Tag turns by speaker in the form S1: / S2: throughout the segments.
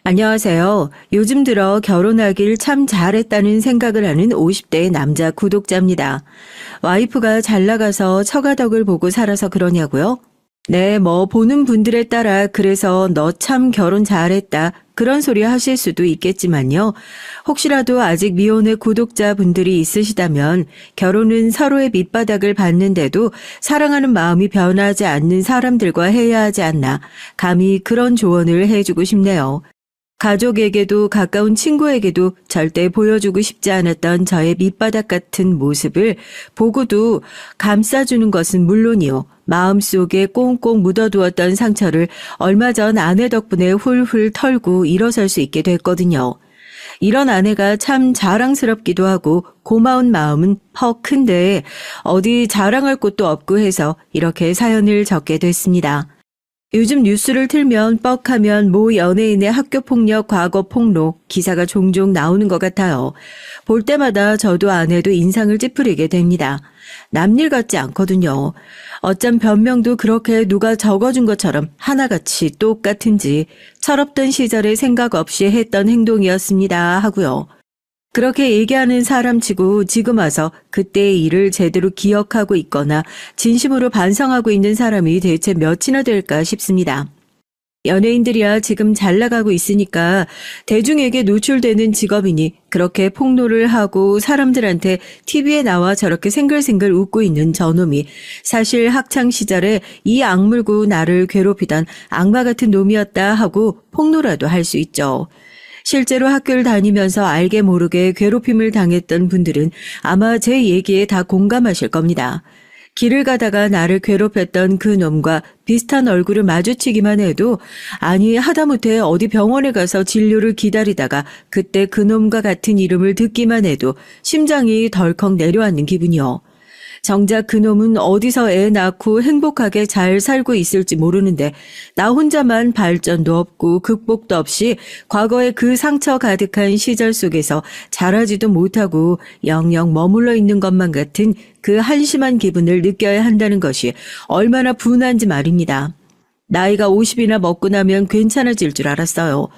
S1: 안녕하세요. 요즘 들어 결혼하길 참 잘했다는 생각을 하는 50대 남자 구독자입니다. 와이프가 잘 나가서 처가덕을 보고 살아서 그러냐고요? 네, 보는 분들에 따라 그래서 너 참 결혼 잘했다. 그런 소리 하실 수도 있겠지만요. 혹시라도 아직 미혼의 구독자분들이 있으시다면 결혼은 서로의 밑바닥을 받는데도 사랑하는 마음이 변하지 않는 사람들과 해야 하지 않나. 감히 그런 조언을 해주고 싶네요. 가족에게도 가까운 친구에게도 절대 보여주고 싶지 않았던 저의 밑바닥 같은 모습을 보고도 감싸주는 것은 물론이요. 마음속에 꽁꽁 묻어두었던 상처를 얼마 전 아내 덕분에 훌훌 털고 일어설 수 있게 됐거든요. 이런 아내가 참 자랑스럽기도 하고 고마운 마음은 퍽 큰데 어디 자랑할 곳도 없고 해서 이렇게 사연을 적게 됐습니다. 요즘 뉴스를 틀면 뻑하면 모 연예인의 학교폭력 과거 폭로 기사가 종종 나오는 것 같아요. 볼 때마다 저도 아내도 인상을 찌푸리게 됩니다. 남일 같지 않거든요. 어쩜 변명도 그렇게 누가 적어준 것처럼 하나같이 똑같은지 철없던 시절에 생각 없이 했던 행동이었습니다 하고요. 그렇게 얘기하는 사람치고 지금 와서 그때의 일을 제대로 기억하고 있거나 진심으로 반성하고 있는 사람이 대체 몇이나 될까 싶습니다. 연예인들이야 지금 잘 나가고 있으니까 대중에게 노출되는 직업이니 그렇게 폭로를 하고 사람들한테 TV에 나와 저렇게 생글생글 웃고 있는 저놈이 사실 학창시절에 이 악물고 나를 괴롭히던 악마 같은 놈이었다 하고 폭로라도 할 수 있죠. 실제로 학교를 다니면서 알게 모르게 괴롭힘을 당했던 분들은 아마 제 얘기에 다 공감하실 겁니다. 길을 가다가 나를 괴롭혔던 그 놈과 비슷한 얼굴을 마주치기만 해도 아니 하다못해 어디 병원에 가서 진료를 기다리다가 그때 그 놈과 같은 이름을 듣기만 해도 심장이 덜컥 내려앉는 기분이요. 정작 그놈은 어디서 애 낳고 행복하게 잘 살고 있을지 모르는데 나 혼자만 발전도 없고 극복도 없이 과거의 그 상처 가득한 시절 속에서 자라지도 못하고 영영 머물러 있는 것만 같은 그 한심한 기분을 느껴야 한다는 것이 얼마나 분한지 말입니다. 나이가 50이나 먹고 나면 괜찮아질 줄 알았어요.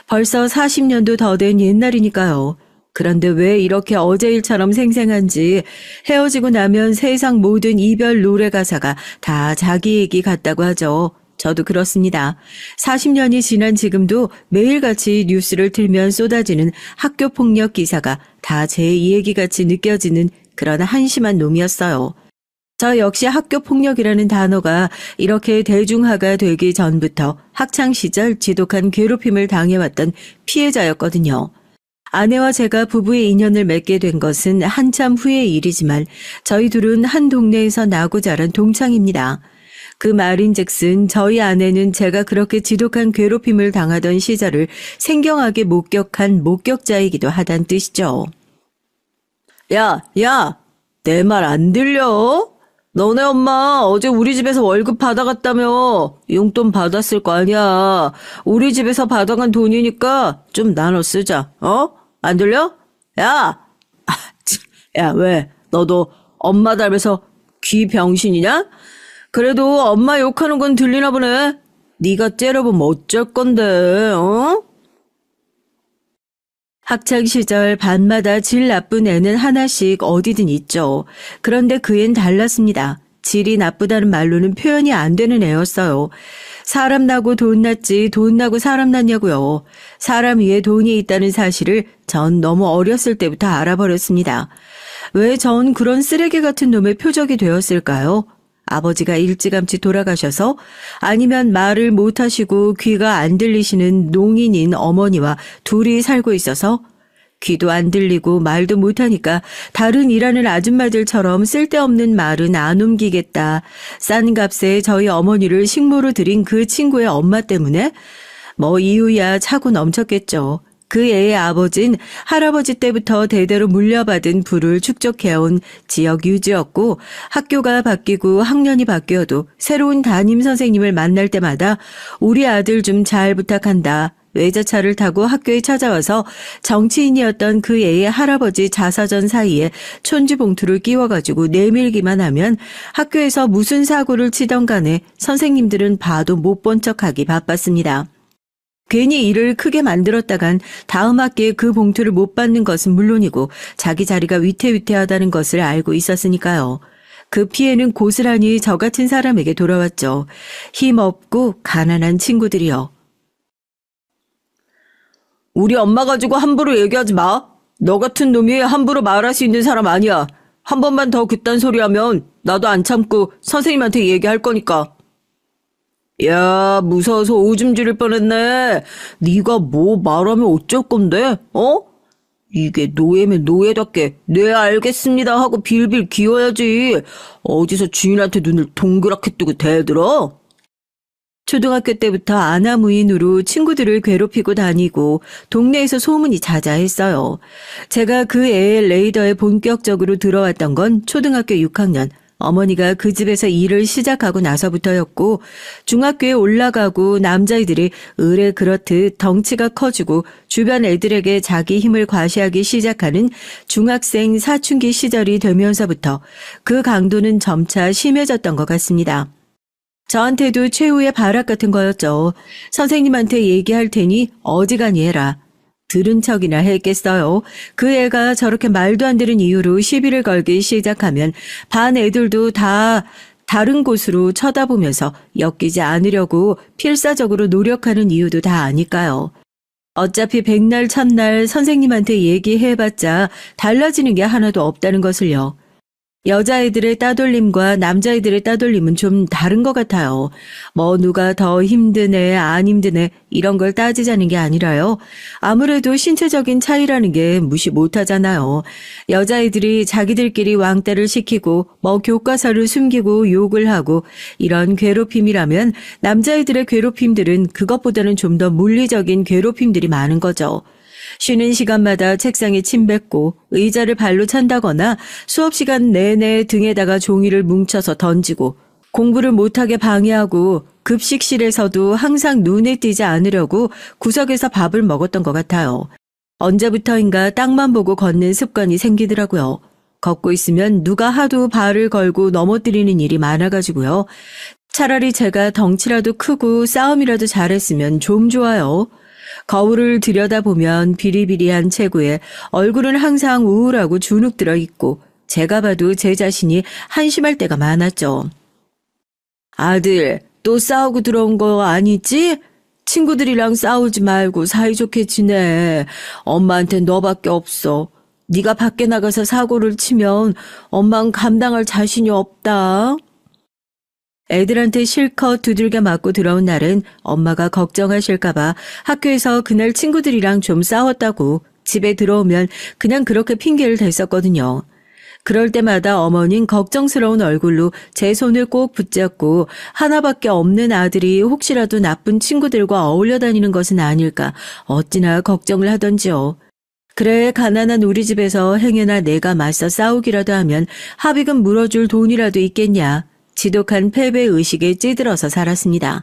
S1: 벌써 40년도 더 된 옛날이니까요. 그런데 왜 이렇게 어제 일처럼 생생한지 헤어지고 나면 세상 모든 이별 노래 가사가 다 자기 얘기 같다고 하죠. 저도 그렇습니다. 40년이 지난 지금도 매일같이 뉴스를 틀면 쏟아지는 학교폭력 기사가 다 제 얘기같이 느껴지는 그런 한심한 놈이었어요. 저 역시 학교폭력이라는 단어가 이렇게 대중화가 되기 전부터 학창시절 지독한 괴롭힘을 당해왔던 피해자였거든요. 아내와 제가 부부의 인연을 맺게 된 것은 한참 후의 일이지만 저희 둘은 한 동네에서 나고 자란 동창입니다. 그 말인즉슨 저희 아내는 제가 그렇게 지독한 괴롭힘을 당하던 시절을 생경하게 목격한 목격자이기도 하단 뜻이죠. 야, 내 말 안 들려? 너네 엄마 어제 우리 집에서 월급 받아갔다며. 용돈 받았을 거 아니야. 우리 집에서 받아간 돈이니까 좀 나눠 쓰자. 안 들려? 야! 야, 왜? 너도 엄마 닮아서 귀 병신이냐? 그래도 엄마 욕하는 건 들리나 보네. 네가 째려보면 어쩔 건데, 학창시절 밤마다 질 나쁜 애는 하나씩 어디든 있죠. 그런데 그 애는 달랐습니다. 질이 나쁘다는 말로는 표현이 안 되는 애였어요. 사람 나고 돈 났지 돈 나고 사람 났냐고요. 사람 위에 돈이 있다는 사실을 전 너무 어렸을 때부터 알아버렸습니다. 왜 전 그런 쓰레기 같은 놈의 표적이 되었을까요? 아버지가 일찌감치 돌아가셔서 아니면 말을 못하시고 귀가 안 들리시는 농인인 어머니와 둘이 살고 있어서 귀도 안 들리고 말도 못하니까 다른 일하는 아줌마들처럼 쓸데없는 말은 안 옮기겠다. 싼 값에 저희 어머니를 식모로 들인 그 친구의 엄마 때문에 이유야 차고 넘쳤겠죠. 그 애의 아버진 할아버지 때부터 대대로 물려받은 부를 축적해온 지역 유지였고 학교가 바뀌고 학년이 바뀌어도 새로운 담임 선생님을 만날 때마다 우리 아들 좀 잘 부탁한다. 외제차를 타고 학교에 찾아와서 정치인이었던 그 애의 할아버지 자사전 사이에 촌지 봉투를 끼워가지고 내밀기만 하면 학교에서 무슨 사고를 치던 간에 선생님들은 봐도 못 본 척하기 바빴습니다. 괜히 일을 크게 만들었다간 다음 학기에 그 봉투를 못 받는 것은 물론이고 자기 자리가 위태위태하다는 것을 알고 있었으니까요. 그 피해는 고스란히 저 같은 사람에게 돌아왔죠. 힘없고 가난한 친구들이요. 우리 엄마 가지고 함부로 얘기하지 마. 너 같은 놈이 함부로 말할 수 있는 사람 아니야. 한 번만 더 그딴 소리 하면 나도 안 참고 선생님한테 얘기할 거니까. 야, 무서워서 오줌 지릴 뻔했네. 네가 뭐 말하면 어쩔 건데? 어? 이게 노예면 노예답게 네 알겠습니다 하고 빌빌 기어야지. 어디서 주인한테 눈을 동그랗게 뜨고 대들어? 초등학교 때부터 아나무인으로 친구들을 괴롭히고 다니고 동네에서 소문이 자자했어요. 제가 그 애의 레이더에 본격적으로 들어왔던 건 초등학교 6학년, 어머니가 그 집에서 일을 시작하고 나서부터였고, 중학교에 올라가고 남자애들이 의뢰 그렇듯 덩치가 커지고 주변 애들에게 자기 힘을 과시하기 시작하는 중학생 사춘기 시절이 되면서부터 그 강도는 점차 심해졌던 것 같습니다. 저한테도 최후의 발악 같은 거였죠. 선생님한테 얘기할 테니 어지간히 해라. 들은 척이나 했겠어요. 그 애가 저렇게 말도 안 되는 이유로 시비를 걸기 시작하면 반 애들도 다 다른 곳으로 쳐다보면서 엮이지 않으려고 필사적으로 노력하는 이유도 다 아니까요. 어차피 백날 첫날 선생님한테 얘기해봤자 달라지는 게 하나도 없다는 것을요. 여자애들의 따돌림과 남자애들의 따돌림은 좀 다른 것 같아요. 뭐 누가 더 힘든 애, 안 힘든 애 이런 걸 따지자는 게 아니라요. 아무래도 신체적인 차이라는 게 무시 못하잖아요. 여자애들이 자기들끼리 왕따를 시키고 뭐 교과서를 숨기고 욕을 하고 이런 괴롭힘이라면 남자애들의 괴롭힘들은 그것보다는 좀 더 물리적인 괴롭힘들이 많은 거죠. 쉬는 시간마다 책상에 침 뱉고 의자를 발로 찬다거나 수업 시간 내내 등에다가 종이를 뭉쳐서 던지고 공부를 못하게 방해하고 급식실에서도 항상 눈에 띄지 않으려고 구석에서 밥을 먹었던 것 같아요. 언제부터인가 땅만 보고 걷는 습관이 생기더라고요. 걷고 있으면 누가 하도 발을 걸고 넘어뜨리는 일이 많아가지고요. 차라리 제가 덩치라도 크고 싸움이라도 잘했으면 좀 좋아요. 거울을 들여다보면 비리비리한 체구에 얼굴은 항상 우울하고 주눅 들어 있고 제가 봐도 제 자신이 한심할 때가 많았죠. 아들, 또 싸우고 들어온 거 아니지? 친구들이랑 싸우지 말고 사이좋게 지내. 엄마한테 너밖에 없어. 네가 밖에 나가서 사고를 치면 엄만 감당할 자신이 없다. 애들한테 실컷 두들겨 맞고 들어온 날은 엄마가 걱정하실까봐 학교에서 그날 친구들이랑 좀 싸웠다고 집에 들어오면 그냥 그렇게 핑계를 댔었거든요. 그럴 때마다 어머니는 걱정스러운 얼굴로 제 손을 꼭 붙잡고 하나밖에 없는 아들이 혹시라도 나쁜 친구들과 어울려 다니는 것은 아닐까 어찌나 걱정을 하던지요. 그래 가난한 우리 집에서 행여나 내가 맞서 싸우기라도 하면 합의금 물어줄 돈이라도 있겠냐. 지독한 패배의식에 찌들어서 살았습니다.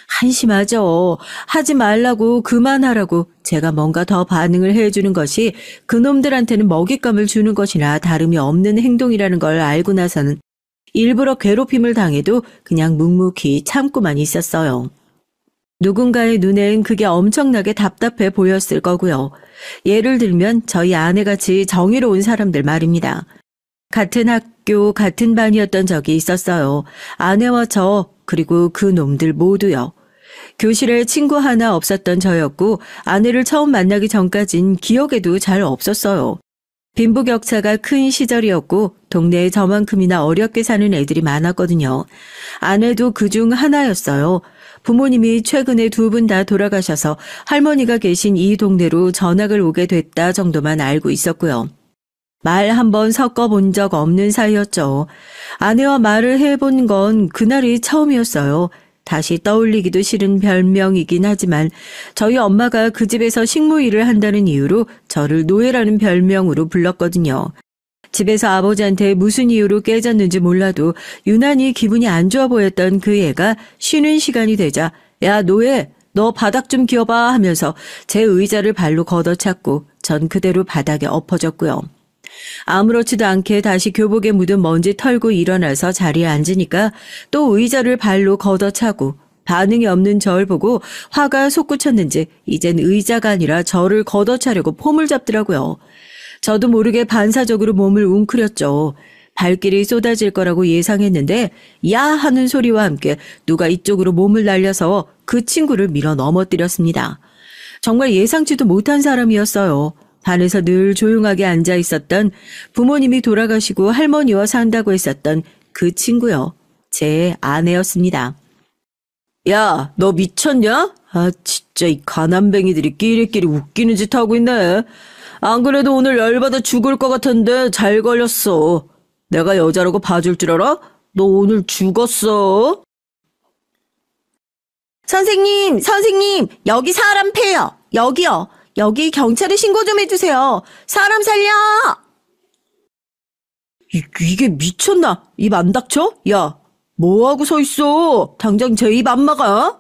S1: 한심하죠. 하지 말라고 그만하라고 제가 뭔가 더 반응을 해주는 것이 그놈들한테는 먹잇감을 주는 것이나 다름이 없는 행동이라는 걸 알고 나서는 일부러 괴롭힘을 당해도 그냥 묵묵히 참고만 있었어요. 누군가의 눈엔 그게 엄청나게 답답해 보였을 거고요. 예를 들면 저희 아내같이 정의로운 사람들 말입니다. 같은 학교, 같은 반이었던 적이 있었어요. 아내와 저, 그리고 그 놈들 모두요. 교실에 친구 하나 없었던 저였고 아내를 처음 만나기 전까진 기억에도 잘 없었어요. 빈부격차가 큰 시절이었고 동네에 저만큼이나 어렵게 사는 애들이 많았거든요. 아내도 그중 하나였어요. 부모님이 최근에 두 분 다 돌아가셔서 할머니가 계신 이 동네로 전학을 오게 됐다 정도만 알고 있었고요. 말 한번 섞어본 적 없는 사이였죠. 아내와 말을 해본 건 그날이 처음이었어요. 다시 떠올리기도 싫은 별명이긴 하지만 저희 엄마가 그 집에서 식모일을 한다는 이유로 저를 노예라는 별명으로 불렀거든요. 집에서 아버지한테 무슨 이유로 깨졌는지 몰라도 유난히 기분이 안 좋아 보였던 그 애가 쉬는 시간이 되자 야 노예 너 바닥 좀 기어봐 하면서 제 의자를 발로 걷어찼고 전 그대로 바닥에 엎어졌고요. 아무렇지도 않게 다시 교복에 묻은 먼지 털고 일어나서 자리에 앉으니까 또 의자를 발로 걷어차고 반응이 없는 절 보고 화가 솟구쳤는지 이젠 의자가 아니라 저를 걷어차려고 폼을 잡더라고요. 저도 모르게 반사적으로 몸을 웅크렸죠. 발길이 쏟아질 거라고 예상했는데 야 하는 소리와 함께 누가 이쪽으로 몸을 날려서 그 친구를 밀어 넘어뜨렸습니다. 정말 예상치도 못한 사람이었어요. 반에서 늘 조용하게 앉아 있었던, 부모님이 돌아가시고 할머니와 산다고 했었던 그 친구요. 제 아내였습니다. 야, 너 미쳤냐? 아, 진짜 이 가난뱅이들이 끼리끼리 웃기는 짓 하고 있네. 안 그래도 오늘 열받아 죽을 것 같은데 잘 걸렸어. 내가 여자라고 봐줄 줄 알아? 너 오늘 죽었어. 선생님, 여기 사람 패요. 여기요. 여기 경찰에 신고 좀 해주세요. 사람 살려! 이게 미쳤나? 입 안 닥쳐? 야, 뭐하고 서 있어? 당장 제 입 안 막아?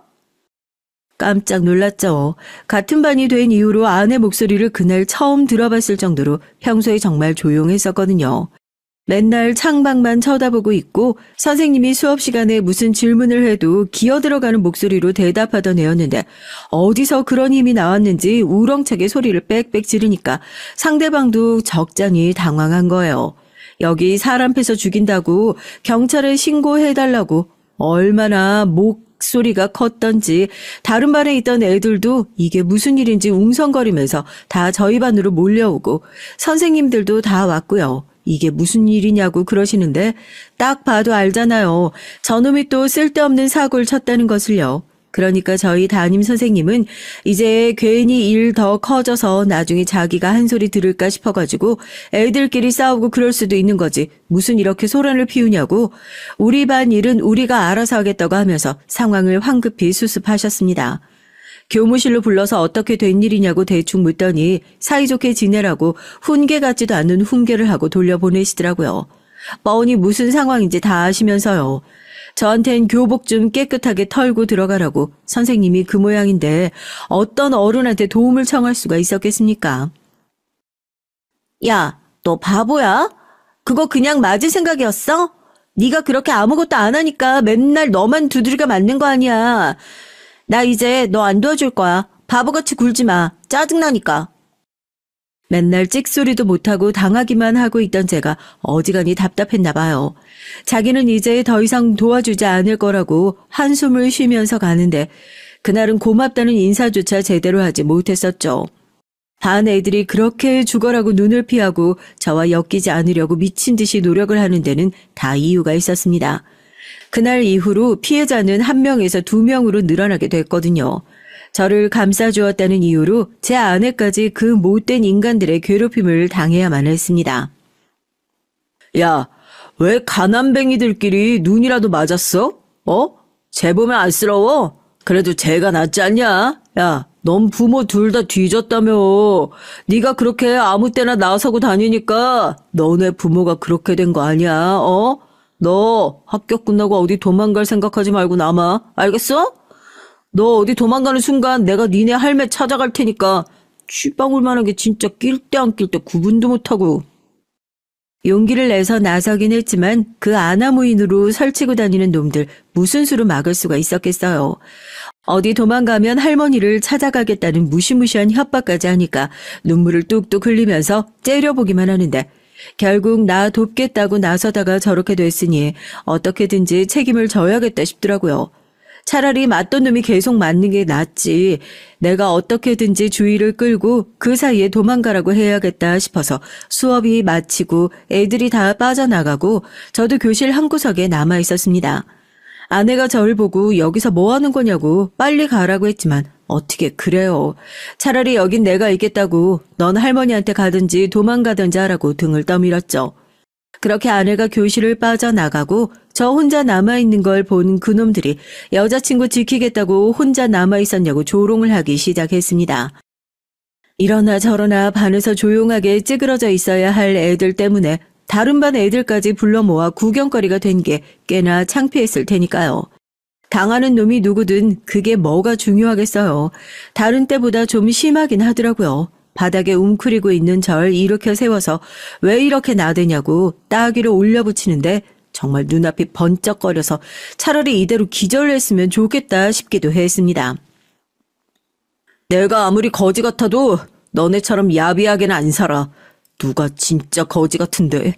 S1: 깜짝 놀랐죠. 같은 반이 된 이후로 아내 목소리를 그날 처음 들어봤을 정도로 평소에 정말 조용했었거든요. 맨날 창밖만 쳐다보고 있고 선생님이 수업 시간에 무슨 질문을 해도 기어들어가는 목소리로 대답하던 애였는데 어디서 그런 힘이 나왔는지 우렁차게 소리를 빽빽 지르니까 상대방도 적잖이 당황한 거예요. 여기 사람 패서 죽인다고 경찰에 신고해달라고. 얼마나 목소리가 컸던지 다른 반에 있던 애들도 이게 무슨 일인지 웅성거리면서 다 저희 반으로 몰려오고 선생님들도 다 왔고요. 이게 무슨 일이냐고 그러시는데 딱 봐도 알잖아요. 저놈이 또 쓸데없는 사고를 쳤다는 것을요. 그러니까 저희 담임 선생님은 이제 괜히 일 더 커져서 나중에 자기가 한 소리 들을까 싶어가지고 애들끼리 싸우고 그럴 수도 있는 거지. 무슨 이렇게 소란을 피우냐고. 우리 반 일은 우리가 알아서 하겠다고 하면서 상황을 황급히 수습하셨습니다. 교무실로 불러서 어떻게 된 일이냐고 대충 묻더니 사이좋게 지내라고 훈계 같지도 않은 훈계를 하고 돌려보내시더라고요. 뻔히 무슨 상황인지 다 아시면서요. 저한텐 교복 좀 깨끗하게 털고 들어가라고. 선생님이 그 모양인데 어떤 어른한테 도움을 청할 수가 있었겠습니까? 야, 너 바보야? 그거 그냥 맞을 생각이었어? 네가 그렇게 아무것도 안 하니까 맨날 너만 두드리가 맞는 거 아니야. 나 이제 너 안 도와줄 거야. 바보같이 굴지 마. 짜증나니까. 맨날 찍소리도 못하고 당하기만 하고 있던 제가 어지간히 답답했나 봐요. 자기는 이제 더 이상 도와주지 않을 거라고 한숨을 쉬면서 가는데 그날은 고맙다는 인사조차 제대로 하지 못했었죠. 반 애들이 그렇게 죽어라고 눈을 피하고 저와 엮이지 않으려고 미친 듯이 노력을 하는 데는 다 이유가 있었습니다. 그날 이후로 피해자는 1명에서 2명으로 늘어나게 됐거든요. 저를 감싸주었다는 이유로 제 아내까지 그 못된 인간들의 괴롭힘을 당해야만 했습니다. 야, 왜 가난뱅이들끼리 눈이라도 맞았어? 쟤 보면 안쓰러워? 그래도 쟤가 낫지 않냐? 야, 넌 부모 둘 다 뒤졌다며. 네가 그렇게 아무 때나 나서고 다니니까 너네 부모가 그렇게 된 거 아니야, 너 학교 끝나고 어디 도망갈 생각하지 말고 남아. 알겠어? 너 어디 도망가는 순간 내가 니네 할매 찾아갈 테니까 쥐방울만한 게 진짜 낄 때 안 낄 때 구분도 못하고. 용기를 내서 나서긴 했지만 그 아나무인으로 설치고 다니는 놈들 무슨 수로 막을 수가 있었겠어요. 어디 도망가면 할머니를 찾아가겠다는 무시무시한 협박까지 하니까 눈물을 뚝뚝 흘리면서 째려보기만 하는데 결국 나 돕겠다고 나서다가 저렇게 됐으니 어떻게든지 책임을 져야겠다 싶더라고요. 차라리 맞던 놈이 계속 맞는 게 낫지. 내가 어떻게든지 주의를 끌고 그 사이에 도망가라고 해야겠다 싶어서 수업이 마치고 애들이 다 빠져나가고 저도 교실 한 구석에 남아 있었습니다. 아내가 저를 보고 여기서 뭐 하는 거냐고 빨리 가라고 했지만 어떻게 그래요. 차라리 여긴 내가 있겠다고 넌 할머니한테 가든지 도망가든지 하라고 등을 떠밀었죠. 그렇게 아내가 교실을 빠져나가고 저 혼자 남아있는 걸 본 그놈들이 여자친구 지키겠다고 혼자 남아있었냐고 조롱을 하기 시작했습니다. 이러나 저러나 반에서 조용하게 찌그러져 있어야 할 애들 때문에 다른 반 애들까지 불러 모아 구경거리가 된 게 꽤나 창피했을 테니까요. 당하는 놈이 누구든 그게 뭐가 중요하겠어요. 다른 때보다 좀 심하긴 하더라고요. 바닥에 웅크리고 있는 절 일으켜 세워서 왜 이렇게 나대냐고 따귀로 올려붙이는데 정말 눈앞이 번쩍거려서 차라리 이대로 기절했으면 좋겠다 싶기도 했습니다. 내가 아무리 거지 같아도 너네처럼 야비하게는 안 살아. 누가 진짜 거지 같은데.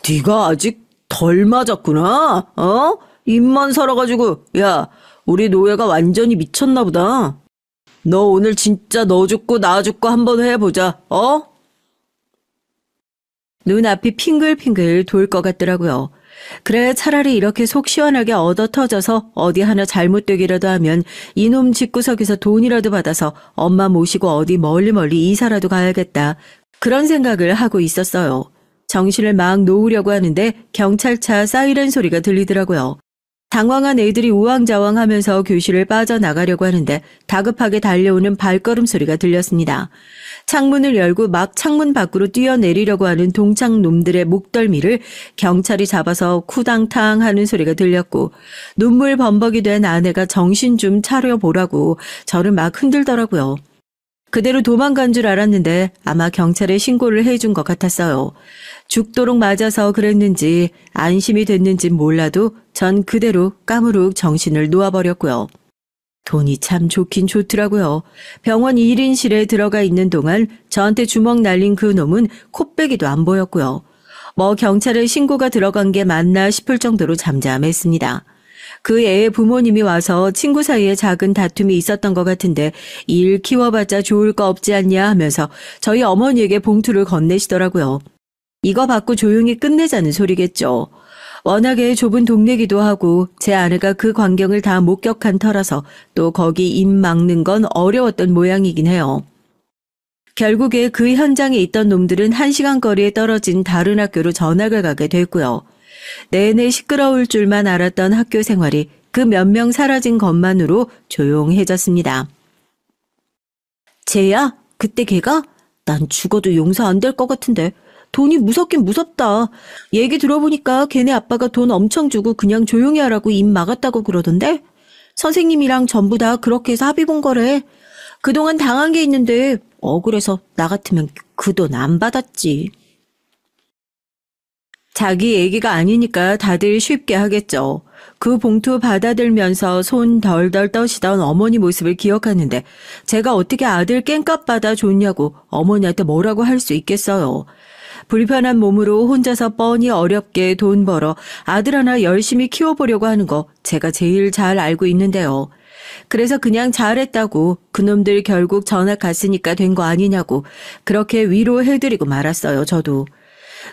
S1: 네가 아직 덜 맞았구나. 입만 살아가지고. 야, 우리 노예가 완전히 미쳤나 보다. 너 오늘 진짜 너 죽고 나 죽고 한번 해보자. 눈앞이 핑글핑글 돌 것 같더라고요. 그래 차라리 이렇게 속 시원하게 얻어 터져서 어디 하나 잘못되기라도 하면 이놈 집구석에서 돈이라도 받아서 엄마 모시고 어디 멀리 이사라도 가야겠다. 그런 생각을 하고 있었어요. 정신을 막 놓으려고 하는데 경찰차 사이렌 소리가 들리더라고요. 당황한 애들이 우왕좌왕하면서 교실을 빠져나가려고 하는데 다급하게 달려오는 발걸음 소리가 들렸습니다. 창문을 열고 막 창문 밖으로 뛰어내리려고 하는 동창 놈들의 목덜미를 경찰이 잡아서 쿠당탕 하는 소리가 들렸고 눈물 범벅이 된 아내가 정신 좀 차려보라고 저를 막 흔들더라고요. 그대로 도망간 줄 알았는데 아마 경찰에 신고를 해준 것 같았어요. 죽도록 맞아서 그랬는지 안심이 됐는진 몰라도 전 그대로 까무룩 정신을 놓아버렸고요. 돈이 참 좋긴 좋더라고요. 병원 1인실에 들어가 있는 동안 저한테 주먹 날린 그 놈은 콧배기도 안 보였고요. 뭐 경찰에 신고가 들어간 게 맞나 싶을 정도로 잠잠했습니다. 그 애의 부모님이 와서 친구 사이에 작은 다툼이 있었던 것 같은데 일 키워봤자 좋을 거 없지 않냐 하면서 저희 어머니에게 봉투를 건네시더라고요. 이거 받고 조용히 끝내자는 소리겠죠. 워낙에 좁은 동네기도 하고 제 아내가 그 광경을 다 목격한 터라서 또 거기 입 막는 건 어려웠던 모양이긴 해요. 결국에 그 현장에 있던 놈들은 1시간 거리에 떨어진 다른 학교로 전학을 가게 됐고요. 내내 시끄러울 줄만 알았던 학교 생활이 그 몇 명 사라진 것만으로 조용해졌습니다. 쟤야? 그때 걔가? 난 죽어도 용서 안 될 것 같은데. 돈이 무섭긴 무섭다. 얘기 들어보니까 걔네 아빠가 돈 엄청 주고 그냥 조용히 하라고 입 막았다고 그러던데? 선생님이랑 전부 다 그렇게 해서 합의 본 거래. 그동안 당한 게 있는데 억울해서 나 같으면 그 돈 안 받았지. 자기 얘기가 아니니까 다들 쉽게 하겠죠. 그 봉투 받아들면서 손 덜덜 떠시던 어머니 모습을 기억하는데 제가 어떻게 아들 깽값 받아 줬냐고 어머니한테 뭐라고 할 수 있겠어요. 불편한 몸으로 혼자서 뻔히 어렵게 돈 벌어 아들 하나 열심히 키워보려고 하는 거 제가 제일 잘 알고 있는데요. 그래서 그냥 잘했다고 그놈들 결국 전학 갔으니까 된 거 아니냐고 그렇게 위로해드리고 말았어요, 저도.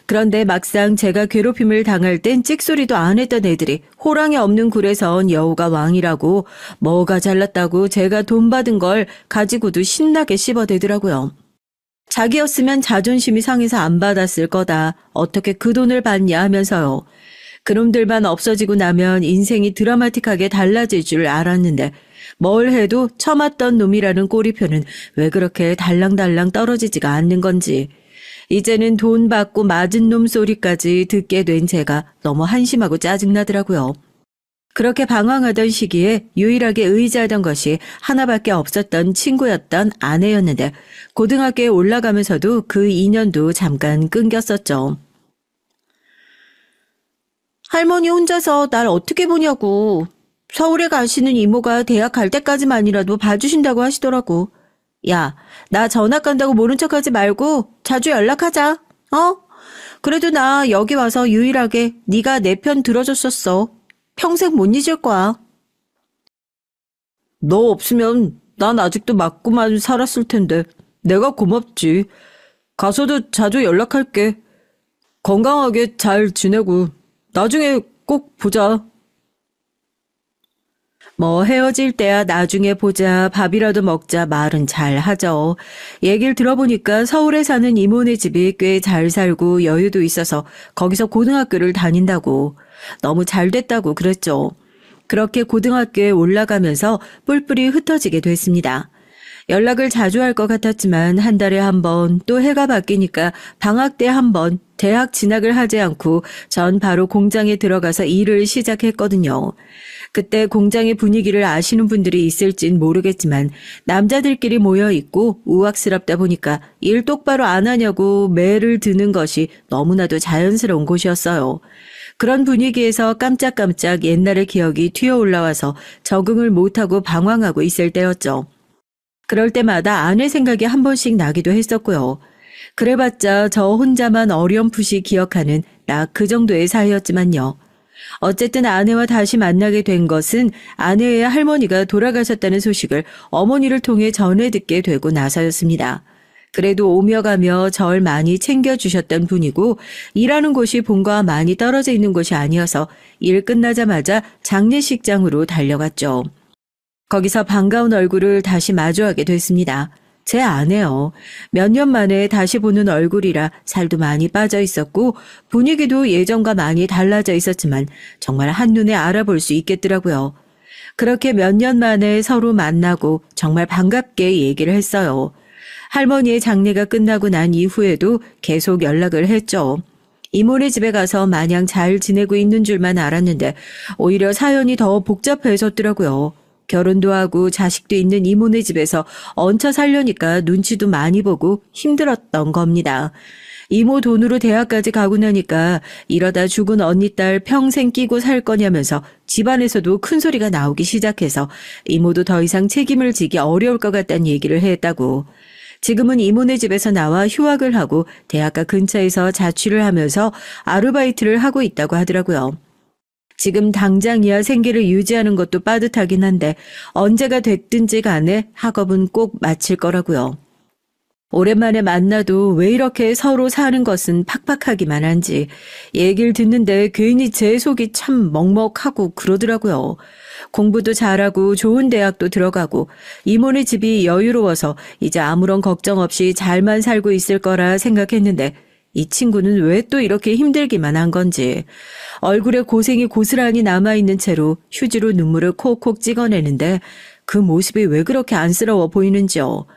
S1: 그런데 막상 제가 괴롭힘을 당할 땐 찍소리도 안 했던 애들이 호랑이 없는 굴에선 여우가 왕이라고 뭐가 잘났다고 제가 돈 받은 걸 가지고도 신나게 씹어대더라고요. 자기였으면 자존심이 상해서 안 받았을 거다. 어떻게 그 돈을 받냐 하면서요. 그놈들만 없어지고 나면 인생이 드라마틱하게 달라질 줄 알았는데 뭘 해도 처맞던 놈이라는 꼬리표는 왜 그렇게 달랑달랑 떨어지지가 않는 건지. 이제는 돈 받고 맞은 놈 소리까지 듣게 된 제가 너무 한심하고 짜증나더라고요. 그렇게 방황하던 시기에 유일하게 의지하던 것이 하나밖에 없었던 친구였던 아내였는데 고등학교에 올라가면서도 그 인연도 잠깐 끊겼었죠. 할머니 혼자서 날 어떻게 보냐고. 서울에 가시는 이모가 대학 갈 때까지만이라도 봐주신다고 하시더라고. 야, 나 전학 간다고 모른 척하지 말고 자주 연락하자. 그래도 나 여기 와서 유일하게 네가 내 편 들어줬었어. 평생 못 잊을 거야. 너 없으면 난 아직도 맞고만 살았을 텐데 내가 고맙지. 가서도 자주 연락할게. 건강하게 잘 지내고 나중에 꼭 보자. 뭐 헤어질 때야 나중에 보자, 밥이라도 먹자 말은 잘 하죠. 얘기를 들어보니까 서울에 사는 이모네 집이 꽤 잘 살고 여유도 있어서 거기서 고등학교를 다닌다고. 너무 잘 됐다고 그랬죠. 그렇게 고등학교에 올라가면서 뿔뿔이 흩어지게 됐습니다. 연락을 자주 할 것 같았지만 한 달에 한 번, 또 해가 바뀌니까 방학 때 한 번, 대학 진학을 하지 않고 전 바로 공장에 들어가서 일을 시작했거든요. 그때 공장의 분위기를 아시는 분들이 있을진 모르겠지만 남자들끼리 모여 있고 우악스럽다 보니까 일 똑바로 안 하냐고 매를 드는 것이 너무나도 자연스러운 곳이었어요. 그런 분위기에서 깜짝깜짝 옛날의 기억이 튀어 올라와서 적응을 못하고 방황하고 있을 때였죠. 그럴 때마다 아내 생각이 한 번씩 나기도 했었고요. 그래봤자 저 혼자만 어렴풋이 기억하는 딱 그 정도의 사이였지만요. 어쨌든 아내와 다시 만나게 된 것은 아내의 할머니가 돌아가셨다는 소식을 어머니를 통해 전해 듣게 되고 나서였습니다. 그래도 오며 가며 절 많이 챙겨주셨던 분이고 일하는 곳이 본가와 많이 떨어져 있는 곳이 아니어서 일 끝나자마자 장례식장으로 달려갔죠. 거기서 반가운 얼굴을 다시 마주하게 됐습니다. 제 아내요. 몇 년 만에 다시 보는 얼굴이라 살도 많이 빠져 있었고 분위기도 예전과 많이 달라져 있었지만 정말 한눈에 알아볼 수 있겠더라고요. 그렇게 몇 년 만에 서로 만나고 정말 반갑게 얘기를 했어요. 할머니의 장례가 끝나고 난 이후에도 계속 연락을 했죠. 이모네 집에 가서 마냥 잘 지내고 있는 줄만 알았는데 오히려 사연이 더 복잡해졌더라고요. 결혼도 하고 자식도 있는 이모네 집에서 얹혀 살려니까 눈치도 많이 보고 힘들었던 겁니다. 이모 돈으로 대학까지 가고 나니까 이러다 죽은 언니 딸 평생 끼고 살 거냐면서 집안에서도 큰 소리가 나오기 시작해서 이모도 더 이상 책임을 지기 어려울 것 같다는 얘기를 했다고. 지금은 이모네 집에서 나와 휴학을 하고 대학가 근처에서 자취를 하면서 아르바이트를 하고 있다고 하더라고요. 지금 당장이야 생계를 유지하는 것도 빠듯하긴 한데 언제가 됐든지 간에 학업은 꼭 마칠 거라고요. 오랜만에 만나도 왜 이렇게 서로 사는 것은 팍팍하기만 한지 얘기를 듣는데 괜히 제 속이 참 먹먹하고 그러더라고요. 공부도 잘하고 좋은 대학도 들어가고 이모네 집이 여유로워서 이제 아무런 걱정 없이 잘만 살고 있을 거라 생각했는데 이 친구는 왜 또 이렇게 힘들기만 한 건지 얼굴에 고생이 고스란히 남아있는 채로 휴지로 눈물을 콕콕 찍어내는데 그 모습이 왜 그렇게 안쓰러워 보이는지요.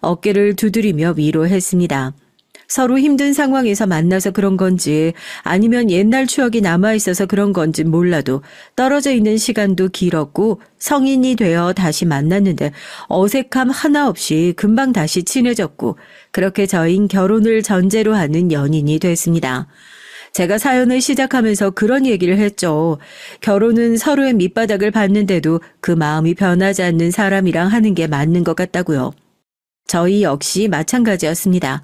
S1: 어깨를 두드리며 위로했습니다. 서로 힘든 상황에서 만나서 그런 건지 아니면 옛날 추억이 남아있어서 그런 건지 몰라도 떨어져 있는 시간도 길었고 성인이 되어 다시 만났는데 어색함 하나 없이 금방 다시 친해졌고 그렇게 저희는 결혼을 전제로 하는 연인이 됐습니다. 제가 사연을 시작하면서 그런 얘기를 했죠. 결혼은 서로의 밑바닥을 받는데도 그 마음이 변하지 않는 사람이랑 하는 게 맞는 것 같다고요. 저희 역시 마찬가지였습니다.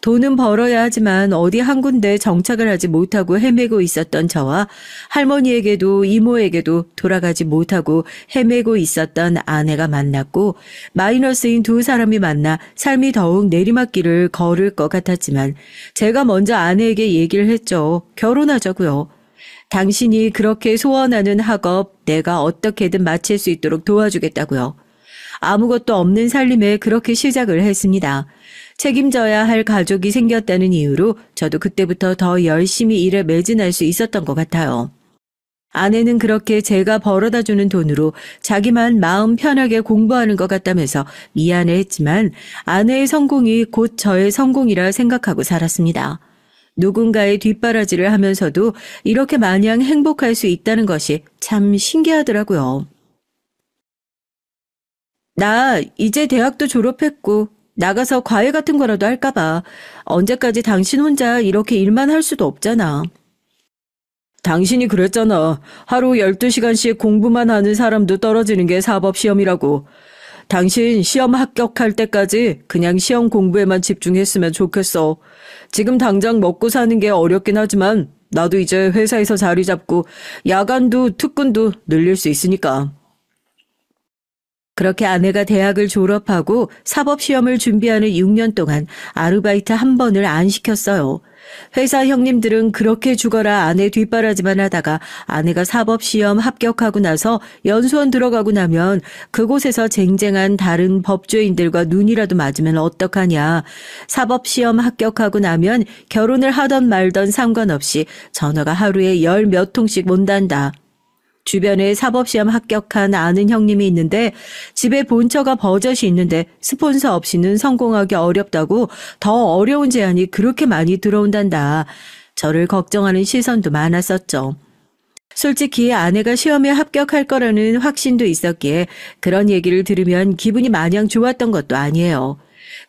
S1: 돈은 벌어야 하지만 어디 한 군데 정착을 하지 못하고 헤매고 있었던 저와 할머니에게도 이모에게도 돌아가지 못하고 헤매고 있었던 아내가 만났고 마이너스인 두 사람이 만나 삶이 더욱 내리막길을 걸을 것 같았지만 제가 먼저 아내에게 얘기를 했죠. 결혼하자고요. 당신이 그렇게 소원하는 학업 내가 어떻게든 마칠 수 있도록 도와주겠다고요. 아무것도 없는 살림에 그렇게 시작을 했습니다. 책임져야 할 가족이 생겼다는 이유로 저도 그때부터 더 열심히 일에 매진할 수 있었던 것 같아요. 아내는 그렇게 제가 벌어다주는 돈으로 자기만 마음 편하게 공부하는 것 같다면서 미안해했지만 아내의 성공이 곧 저의 성공이라 생각하고 살았습니다. 누군가의 뒷바라지를 하면서도 이렇게 마냥 행복할 수 있다는 것이 참 신기하더라고요. 나 이제 대학도 졸업했고 나가서 과외 같은 거라도 할까봐. 언제까지 당신 혼자 이렇게 일만 할 수도 없잖아. 당신이 그랬잖아. 하루 12시간씩 공부만 하는 사람도 떨어지는 게 사법시험이라고. 당신 시험 합격할 때까지 그냥 시험 공부에만 집중했으면 좋겠어. 지금 당장 먹고 사는 게 어렵긴 하지만 나도 이제 회사에서 자리 잡고 야간도 특근도 늘릴 수 있으니까. 그렇게 아내가 대학을 졸업하고 사법시험을 준비하는 6년 동안 아르바이트 한 번을 안 시켰어요. 회사 형님들은 그렇게 죽어라 아내 뒷바라지만 하다가 아내가 사법시험 합격하고 나서 연수원 들어가고 나면 그곳에서 쟁쟁한 다른 법조인들과 눈이라도 맞으면 어떡하냐. 사법시험 합격하고 나면 결혼을 하던 말던 상관없이 전화가 하루에 10 몇 통씩 온단다. 주변에 사법시험 합격한 아는 형님이 있는데 집에 본처가 버젓이 있는데 스폰서 없이는 성공하기 어렵다고 더 어려운 제안이 그렇게 많이 들어온단다. 저를 걱정하는 시선도 많았었죠. 솔직히 아내가 시험에 합격할 거라는 확신도 있었기에 그런 얘기를 들으면 기분이 마냥 좋았던 것도 아니에요.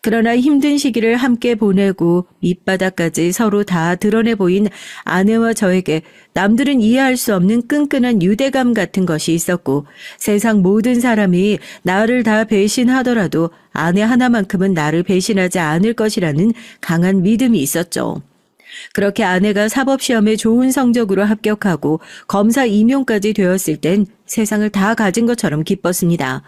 S1: 그러나 힘든 시기를 함께 보내고 밑바닥까지 서로 다 드러내 보인 아내와 저에게 남들은 이해할 수 없는 끈끈한 유대감 같은 것이 있었고 세상 모든 사람이 나를 다 배신하더라도 아내 하나만큼은 나를 배신하지 않을 것이라는 강한 믿음이 있었죠. 그렇게 아내가 사법시험에 좋은 성적으로 합격하고 검사 임용까지 되었을 땐 세상을 다 가진 것처럼 기뻤습니다.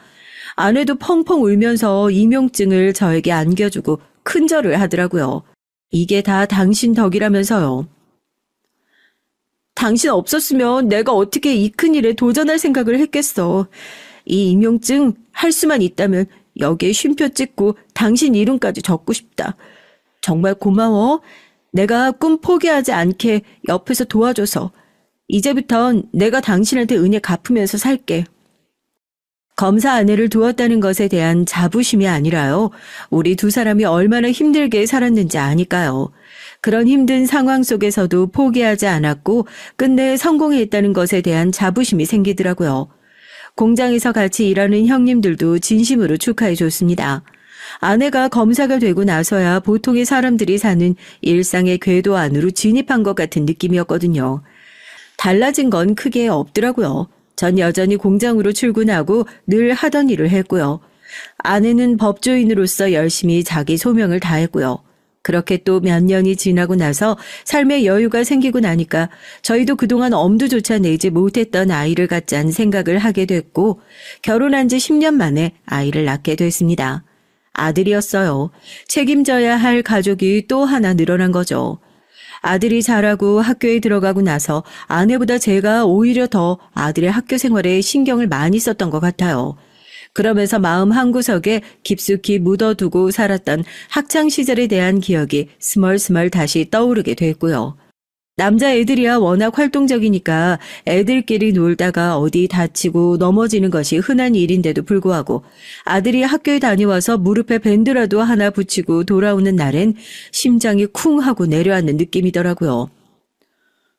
S1: 아내도 펑펑 울면서 임용증을 저에게 안겨주고 큰절을 하더라고요. 이게 다 당신 덕이라면서요. 당신 없었으면 내가 어떻게 이 큰일에 도전할 생각을 했겠어. 이 임용증 할 수만 있다면 여기에 쉼표 찍고 당신 이름까지 적고 싶다. 정말 고마워. 내가 꿈 포기하지 않게 옆에서 도와줘서. 이제부턴 내가 당신한테 은혜 갚으면서 살게. 검사 아내를 두었다는 것에 대한 자부심이 아니라요. 우리 두 사람이 얼마나 힘들게 살았는지 아니까요. 그런 힘든 상황 속에서도 포기하지 않았고 끝내 성공했다는 것에 대한 자부심이 생기더라고요. 공장에서 같이 일하는 형님들도 진심으로 축하해 줬습니다. 아내가 검사가 되고 나서야 보통의 사람들이 사는 일상의 궤도 안으로 진입한 것 같은 느낌이었거든요. 달라진 건 크게 없더라고요. 전 여전히 공장으로 출근하고 늘 하던 일을 했고요. 아내는 법조인으로서 열심히 자기 소명을 다했고요. 그렇게 또 몇 년이 지나고 나서 삶의 여유가 생기고 나니까 저희도 그동안 엄두조차 내지 못했던 아이를 갖자는 생각을 하게 됐고 결혼한 지 10년 만에 아이를 낳게 됐습니다. 아들이었어요. 책임져야 할 가족이 또 하나 늘어난 거죠. 아들이 자라고 학교에 들어가고 나서 아내보다 제가 오히려 더 아들의 학교 생활에 신경을 많이 썼던 것 같아요. 그러면서 마음 한구석에 깊숙이 묻어두고 살았던 학창시절에 대한 기억이 스멀스멀 다시 떠오르게 됐고요. 남자애들이야 워낙 활동적이니까 애들끼리 놀다가 어디 다치고 넘어지는 것이 흔한 일인데도 불구하고 아들이 학교에 다녀와서 무릎에 밴드라도 하나 붙이고 돌아오는 날엔 심장이 쿵 하고 내려앉는 느낌이더라고요.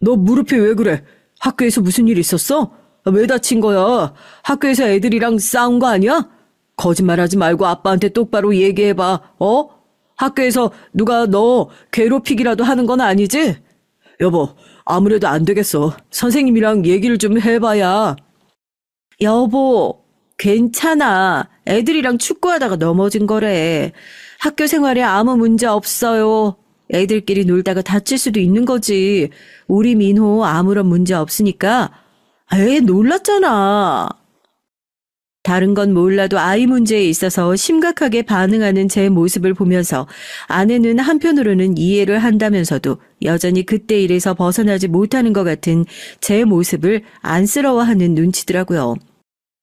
S1: 너 무릎이 왜 그래? 학교에서 무슨 일 있었어? 왜 다친 거야? 학교에서 애들이랑 싸운 거 아니야? 거짓말하지 말고 아빠한테 똑바로 얘기해봐. 학교에서 누가 너 괴롭히기라도 하는 건 아니지? 여보, 아무래도 안 되겠어. 선생님이랑 얘기를 좀 해봐야. 여보, 괜찮아. 애들이랑 축구하다가 넘어진 거래. 학교 생활에 아무 문제 없어요. 애들끼리 놀다가 다칠 수도 있는 거지. 우리 민호 아무런 문제 없으니까. 놀랐잖아. 다른 건 몰라도 아이 문제에 있어서 심각하게 반응하는 제 모습을 보면서 아내는 한편으로는 이해를 한다면서도 여전히 그때 일에서 벗어나지 못하는 것 같은 제 모습을 안쓰러워하는 눈치더라고요.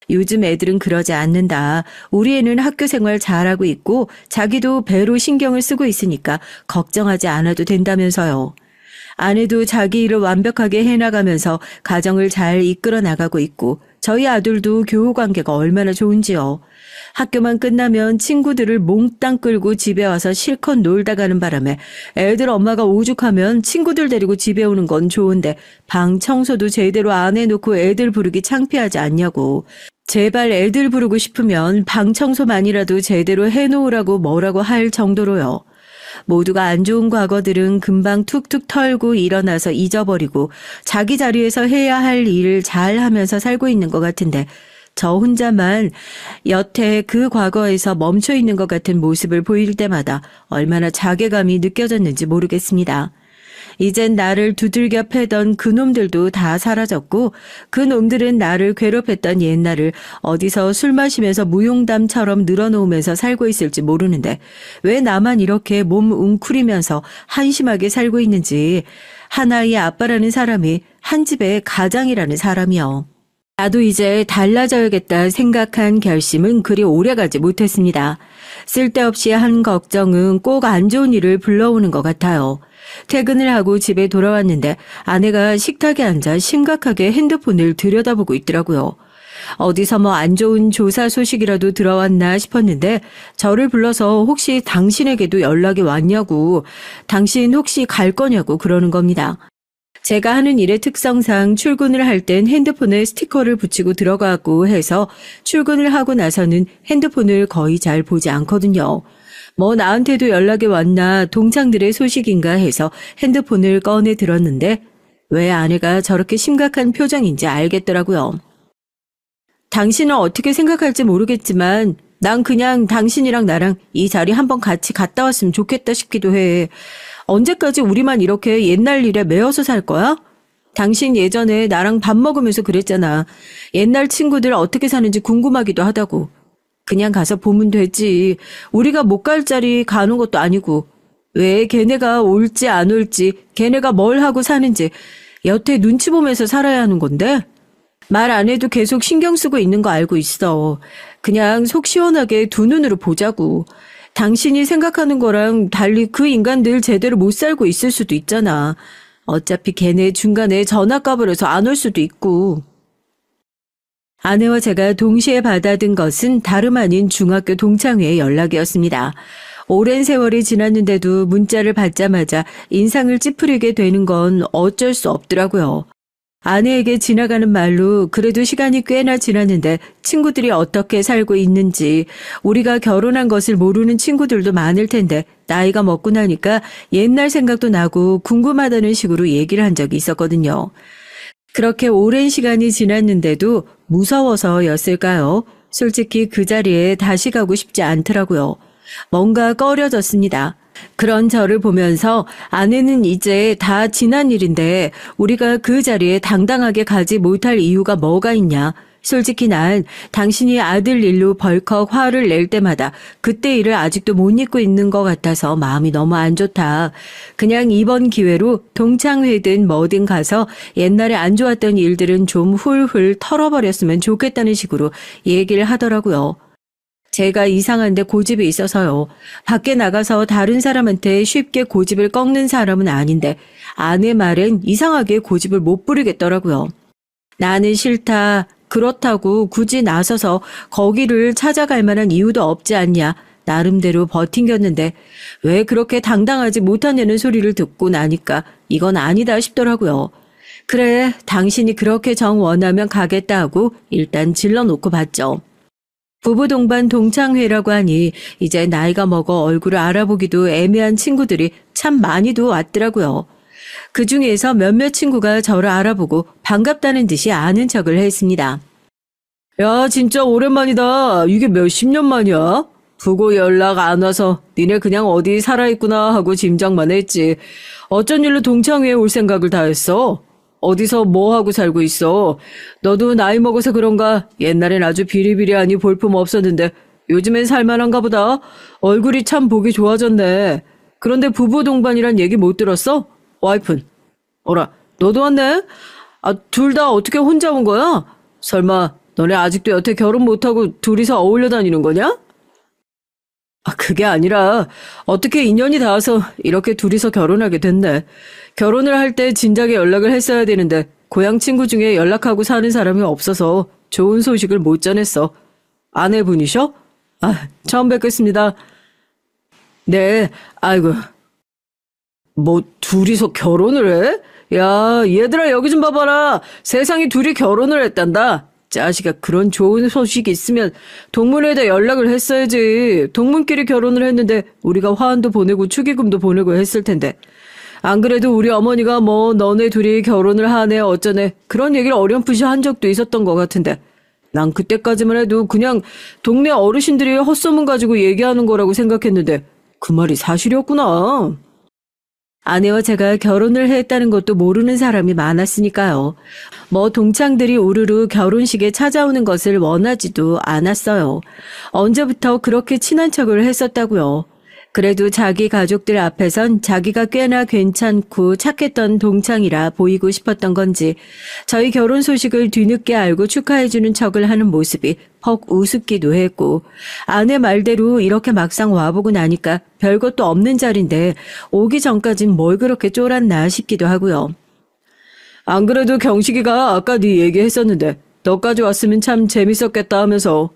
S1: 요즘 애들은 그러지 않는다. 우리 애는 학교 생활 잘하고 있고 자기도 배로 신경을 쓰고 있으니까 걱정하지 않아도 된다면서요. 아내도 자기 일을 완벽하게 해나가면서 가정을 잘 이끌어 나가고 있고 저희 아들도 교우 관계가 얼마나 좋은지요. 학교만 끝나면 친구들을 몽땅 끌고 집에 와서 실컷 놀다 가는 바람에 애들 엄마가 오죽하면 친구들 데리고 집에 오는 건 좋은데 방 청소도 제대로 안 해놓고 애들 부르기 창피하지 않냐고. 제발 애들 부르고 싶으면 방 청소만이라도 제대로 해놓으라고 뭐라고 할 정도로요. 모두가 안 좋은 과거들은 금방 툭툭 털고 일어나서 잊어버리고 자기 자리에서 해야 할 일을 잘 하면서 살고 있는 것 같은데 저 혼자만 여태 그 과거에서 멈춰 있는 것 같은 모습을 보일 때마다 얼마나 자괴감이 느껴졌는지 모르겠습니다. 이젠 나를 두들겨 패던 그 놈들도 다 사라졌고 그 놈들은 나를 괴롭혔던 옛날을 어디서 술 마시면서 무용담처럼 늘어놓으면서 살고 있을지 모르는데 왜 나만 이렇게 몸 웅크리면서 한심하게 살고 있는지 하나의 아빠라는 사람이 한 집의 가장이라는 사람이요. 나도 이제 달라져야겠다 생각한 결심은 그리 오래가지 못했습니다. 쓸데없이 한 걱정은 꼭 안 좋은 일을 불러오는 것 같아요. 퇴근을 하고 집에 돌아왔는데 아내가 식탁에 앉아 심각하게 핸드폰을 들여다보고 있더라고요. 어디서 뭐 안 좋은 조사 소식이라도 들어왔나 싶었는데 저를 불러서 혹시 당신에게도 연락이 왔냐고, 당신 혹시 갈 거냐고 그러는 겁니다. 제가 하는 일의 특성상 출근을 할 땐 핸드폰에 스티커를 붙이고 들어가고 해서 출근을 하고 나서는 핸드폰을 거의 잘 보지 않거든요. 뭐 나한테도 연락이 왔나 동창들의 소식인가 해서 핸드폰을 꺼내 들었는데 왜 아내가 저렇게 심각한 표정인지 알겠더라고요. 당신은 어떻게 생각할지 모르겠지만 난 그냥 당신이랑 나랑 이 자리 한번 같이 갔다 왔으면 좋겠다 싶기도 해. 언제까지 우리만 이렇게 옛날 일에 매여서 살 거야? 당신 예전에 나랑 밥 먹으면서 그랬잖아. 옛날 친구들 어떻게 사는지 궁금하기도 하다고. 그냥 가서 보면 되지. 우리가 못 갈 자리 가는 것도 아니고. 왜 걔네가 올지 안 올지, 걔네가 뭘 하고 사는지 여태 눈치 보면서 살아야 하는 건데? 말 안 해도 계속 신경 쓰고 있는 거 알고 있어. 그냥 속 시원하게 두 눈으로 보자고. 당신이 생각하는 거랑 달리 그 인간들 제대로 못 살고 있을 수도 있잖아. 어차피 걔네 중간에 전화 까버려서 안 올 수도 있고. 아내와 제가 동시에 받아든 것은 다름 아닌 중학교 동창회의 연락이었습니다. 오랜 세월이 지났는데도 문자를 받자마자 인상을 찌푸리게 되는 건 어쩔 수 없더라고요. 아내에게 지나가는 말로 그래도 시간이 꽤나 지났는데 친구들이 어떻게 살고 있는지, 우리가 결혼한 것을 모르는 친구들도 많을 텐데 나이가 먹고 나니까 옛날 생각도 나고 궁금하다는 식으로 얘기를 한 적이 있었거든요. 그렇게 오랜 시간이 지났는데도 무서워서였을까요? 솔직히 그 자리에 다시 가고 싶지 않더라고요. 뭔가 꺼려졌습니다. 그런 저를 보면서 아내는 이제 다 지난 일인데 우리가 그 자리에 당당하게 가지 못할 이유가 뭐가 있냐. 솔직히 난 당신이 아들 일로 벌컥 화를 낼 때마다 그때 일을 아직도 못 잊고 있는 것 같아서 마음이 너무 안 좋다. 그냥 이번 기회로 동창회든 뭐든 가서 옛날에 안 좋았던 일들은 좀 훌훌 털어버렸으면 좋겠다는 식으로 얘기를 하더라고요. 제가 이상한데 고집이 있어서요. 밖에 나가서 다른 사람한테 쉽게 고집을 꺾는 사람은 아닌데 아내 말엔 이상하게 고집을 못 부리겠더라고요. 나는 싫다. 그렇다고 굳이 나서서 거기를 찾아갈 만한 이유도 없지 않냐. 나름대로 버팅겼는데 왜 그렇게 당당하지 못하냐는 소리를 듣고 나니까 이건 아니다 싶더라고요. 그래, 당신이 그렇게 정 원하면 가겠다 하고 일단 질러놓고 봤죠. 부부 동반 동창회라고 하니 이제 나이가 먹어 얼굴을 알아보기도 애매한 친구들이 참 많이도 왔더라고요. 그 중에서 몇몇 친구가 저를 알아보고 반갑다는 듯이 아는 척을 했습니다. 야, 진짜 오랜만이다. 이게 몇십 년 만이야? 부고 연락 안 와서 니네 그냥 어디 살아있구나 하고 짐작만 했지. 어쩐 일로 동창회에 올 생각을 다 했어? 어디서 뭐 하고 살고 있어? 너도 나이 먹어서 그런가? 옛날엔 아주 비리비리하니 볼품 없었는데 요즘엔 살만한가 보다. 얼굴이 참 보기 좋아졌네. 그런데 부부 동반이란 얘기 못 들었어? 와이프는? 어라, 너도 왔네? 아, 둘 다 어떻게 혼자 온 거야? 설마 너네 아직도 여태 결혼 못하고 둘이서 어울려 다니는 거냐? 아, 그게 아니라 어떻게 인연이 닿아서 이렇게 둘이서 결혼하게 됐네. 결혼을 할 때 진작에 연락을 했어야 되는데 고향 친구 중에 연락하고 사는 사람이 없어서 좋은 소식을 못 전했어. 아내분이셔? 아, 처음 뵙겠습니다. 네, 아이고. 뭐 둘이서 결혼을 해? 야, 얘들아 여기 좀 봐봐라. 세상에 둘이 결혼을 했단다. 자식아, 그런 좋은 소식이 있으면 동문회에다 연락을 했어야지. 동문끼리 결혼을 했는데 우리가 화환도 보내고 축의금도 보내고 했을 텐데. 안 그래도 우리 어머니가 뭐 너네 둘이 결혼을 하네 어쩌네 그런 얘기를 어렴풋이 한 적도 있었던 것 같은데 난 그때까지만 해도 그냥 동네 어르신들이 헛소문 가지고 얘기하는 거라고 생각했는데 그 말이 사실이었구나. 아내와 제가 결혼을 했다는 것도 모르는 사람이 많았으니까요. 뭐 동창들이 우르르 결혼식에 찾아오는 것을 원하지도 않았어요. 언제부터 그렇게 친한 척을 했었다고요. 그래도 자기 가족들 앞에선 자기가 꽤나 괜찮고 착했던 동창이라 보이고 싶었던 건지 저희 결혼 소식을 뒤늦게 알고 축하해주는 척을 하는 모습이 퍽 우습기도 했고 아내 말대로 이렇게 막상 와보고 나니까 별것도 없는 자리인데 오기 전까진 뭘 그렇게 쫄았나 싶기도 하고요. 안 그래도 경식이가 아까 네 얘기했었는데 너까지 왔으면 참 재밌었겠다 하면서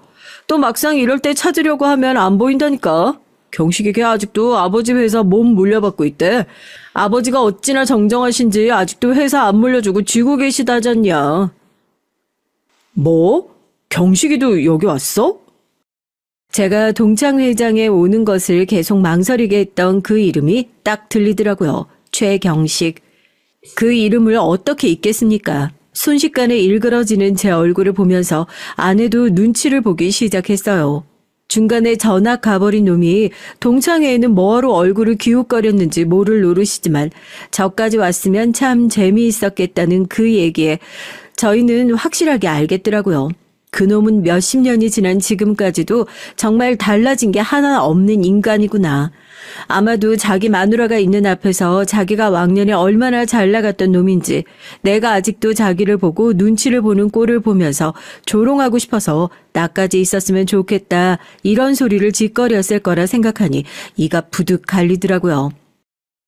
S1: 또 막상 이럴 때 찾으려고 하면 안 보인다니까. 경식이 걔 아직도 아버지 회사 몸 물려받고 있대. 아버지가 어찌나 정정하신지 아직도 회사 안 물려주고 쥐고 계시다잖냐. 뭐? 경식이도 여기 왔어? 제가 동창회장에 오는 것을 계속 망설이게 했던 그 이름이 딱 들리더라고요. 최경식. 그 이름을 어떻게 잊겠습니까? 순식간에 일그러지는 제 얼굴을 보면서 아내도 눈치를 보기 시작했어요. 중간에 전학 가버린 놈이 동창회에는 뭐하러 얼굴을 기웃거렸는지 모를 노릇이지만 저까지 왔으면 참 재미있었겠다는 그 얘기에 저희는 확실하게 알겠더라고요. 그놈은 몇십 년이 지난 지금까지도 정말 달라진 게 하나 없는 인간이구나. 아마도 자기 마누라가 있는 앞에서 자기가 왕년에 얼마나 잘 나갔던 놈인지 내가 아직도 자기를 보고 눈치를 보는 꼴을 보면서 조롱하고 싶어서 나까지 있었으면 좋겠다 이런 소리를 짓거렸을 거라 생각하니 이가 부득 갈리더라고요.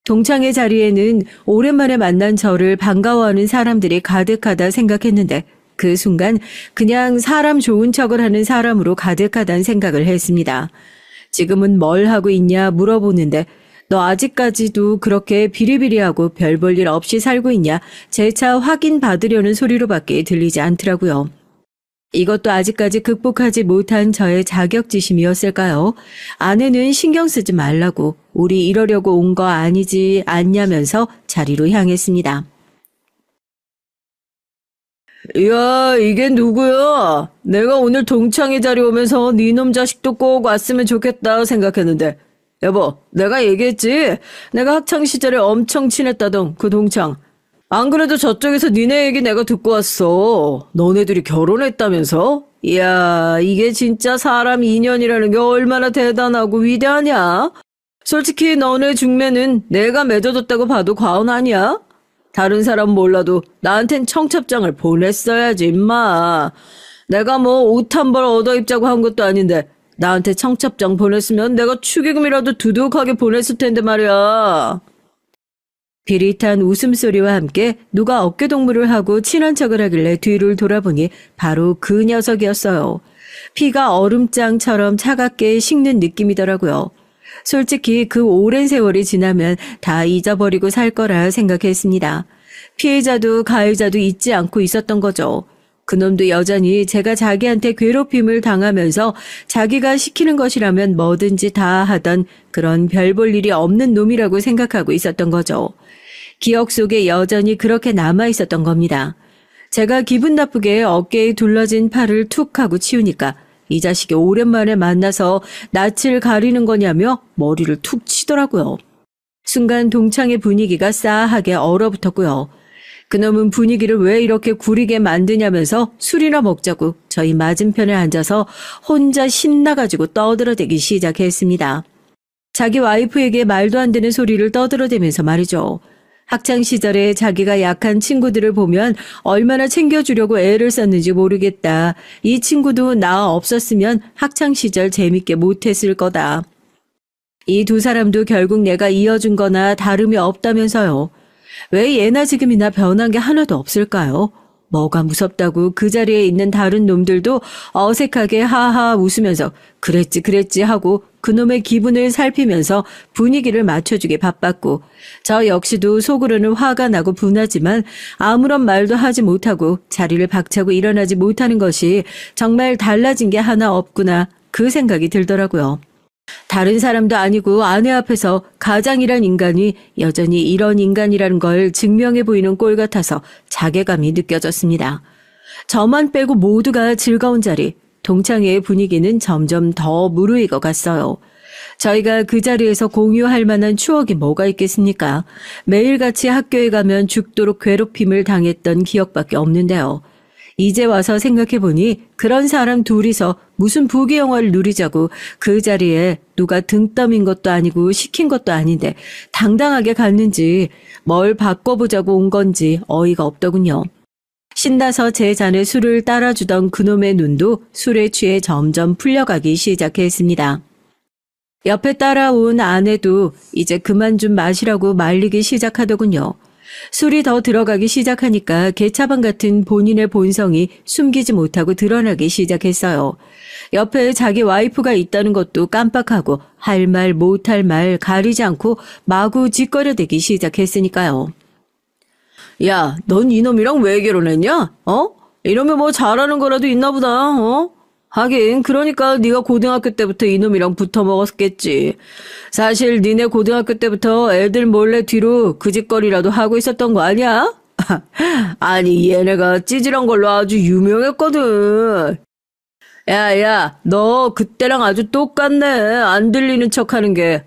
S1: 동창회 자리에는 오랜만에 만난 저를 반가워하는 사람들이 가득하다 생각했는데 그 순간 그냥 사람 좋은 척을 하는 사람으로 가득하다는 생각을 했습니다. 지금은 뭘 하고 있냐 물어보는데 너 아직까지도 그렇게 비리비리하고 별 볼 일 없이 살고 있냐 재차 확인 받으려는 소리로밖에 들리지 않더라고요. 이것도 아직까지 극복하지 못한 저의 자격지심이었을까요? 아내는 신경 쓰지 말라고 우리 이러려고 온 거 아니지 않냐면서 자리로 향했습니다. 야, 이게 누구야? 내가 오늘 동창회 자리 오면서 니놈 자식도 꼭 왔으면 좋겠다 생각했는데. 여보, 내가 얘기했지? 내가 학창시절에 엄청 친했다던 그 동창. 안 그래도 저쪽에서 니네 얘기 내가 듣고 왔어. 너네들이 결혼했다면서? 이야, 이게 진짜 사람 인연이라는 게 얼마나 대단하고 위대하냐? 솔직히 너네 중매는 내가 맺어줬다고 봐도 과언 아니야? 다른 사람 몰라도 나한텐 청첩장을 보냈어야지 임마. 내가 뭐 옷 한 벌 얻어 입자고 한 것도 아닌데 나한테 청첩장 보냈으면 내가 축의금이라도 두둑하게 보냈을 텐데 말이야. 비릿한 웃음소리와 함께 누가 어깨동무를 하고 친한 척을 하길래 뒤를 돌아보니 바로 그 녀석이었어요. 피가 얼음장처럼 차갑게 식는 느낌이더라고요. 솔직히 그 오랜 세월이 지나면 다 잊어버리고 살 거라 생각했습니다. 피해자도 가해자도 잊지 않고 있었던 거죠. 그놈도 여전히 제가 자기한테 괴롭힘을 당하면서 자기가 시키는 것이라면 뭐든지 다 하던 그런 별 볼 일이 없는 놈이라고 생각하고 있었던 거죠. 기억 속에 여전히 그렇게 남아 있었던 겁니다. 제가 기분 나쁘게 어깨에 둘러진 팔을 툭 하고 치우니까 이 자식이 오랜만에 만나서 낯을 가리는 거냐며 머리를 툭 치더라고요. 순간 동창의 분위기가 싸하게 얼어붙었고요. 그놈은 분위기를 왜 이렇게 구리게 만드냐면서 술이나 먹자고 저희 맞은편에 앉아서 혼자 신나가지고 떠들어대기 시작했습니다. 자기 와이프에게 말도 안 되는 소리를 떠들어대면서 말이죠. 학창시절에 자기가 약한 친구들을 보면 얼마나 챙겨주려고 애를 썼는지 모르겠다. 이 친구도 나 없었으면 학창시절 재밌게 못했을 거다. 이 두 사람도 결국 내가 이어준 거나 다름이 없다면서요. 왜 예나 지금이나 변한 게 하나도 없을까요? 뭐가 무섭다고 그 자리에 있는 다른 놈들도 어색하게 하하 웃으면서 그랬지 하고 그놈의 기분을 살피면서 분위기를 맞춰주기 바빴고 저 역시도 속으로는 화가 나고 분하지만 아무런 말도 하지 못하고 자리를 박차고 일어나지 못하는 것이 정말 달라진 게 하나 없구나 그 생각이 들더라고요. 다른 사람도 아니고 아내 앞에서 가장이란 인간이 여전히 이런 인간이라는 걸 증명해 보이는 꼴 같아서 자괴감이 느껴졌습니다. 저만 빼고 모두가 즐거운 자리, 동창회의 분위기는 점점 더 무르익어 갔어요. 저희가 그 자리에서 공유할 만한 추억이 뭐가 있겠습니까? 매일같이 학교에 가면 죽도록 괴롭힘을 당했던 기억밖에 없는데요. 이제 와서 생각해보니 그런 사람 둘이서 무슨 부귀영화를 누리자고 그 자리에 누가 등 떠민 것도 아니고 시킨 것도 아닌데 당당하게 갔는지 뭘 바꿔보자고 온 건지 어이가 없더군요. 신나서 제 잔에 술을 따라주던 그놈의 눈도 술에 취해 점점 풀려가기 시작했습니다. 옆에 따라온 아내도 이제 그만 좀 마시라고 말리기 시작하더군요. 술이 더 들어가기 시작하니까 개차반 같은 본인의 본성이 숨기지 못하고 드러나기 시작했어요. 옆에 자기 와이프가 있다는 것도 깜빡하고 할 말 못할 말 가리지 않고 마구 짓거려대기 시작했으니까요. 야, 넌 이놈이랑 왜 결혼했냐? 이러면 뭐 잘하는 거라도 있나 보다. 하긴 그러니까 네가 고등학교 때부터 이놈이랑 붙어 먹었겠지. 사실 니네 고등학교 때부터 애들 몰래 뒤로 그 짓거리라도 하고 있었던 거 아니야? 아니 얘네가 찌질한 걸로 아주 유명했거든. 야, 너 그때랑 아주 똑같네. 안 들리는 척하는 게.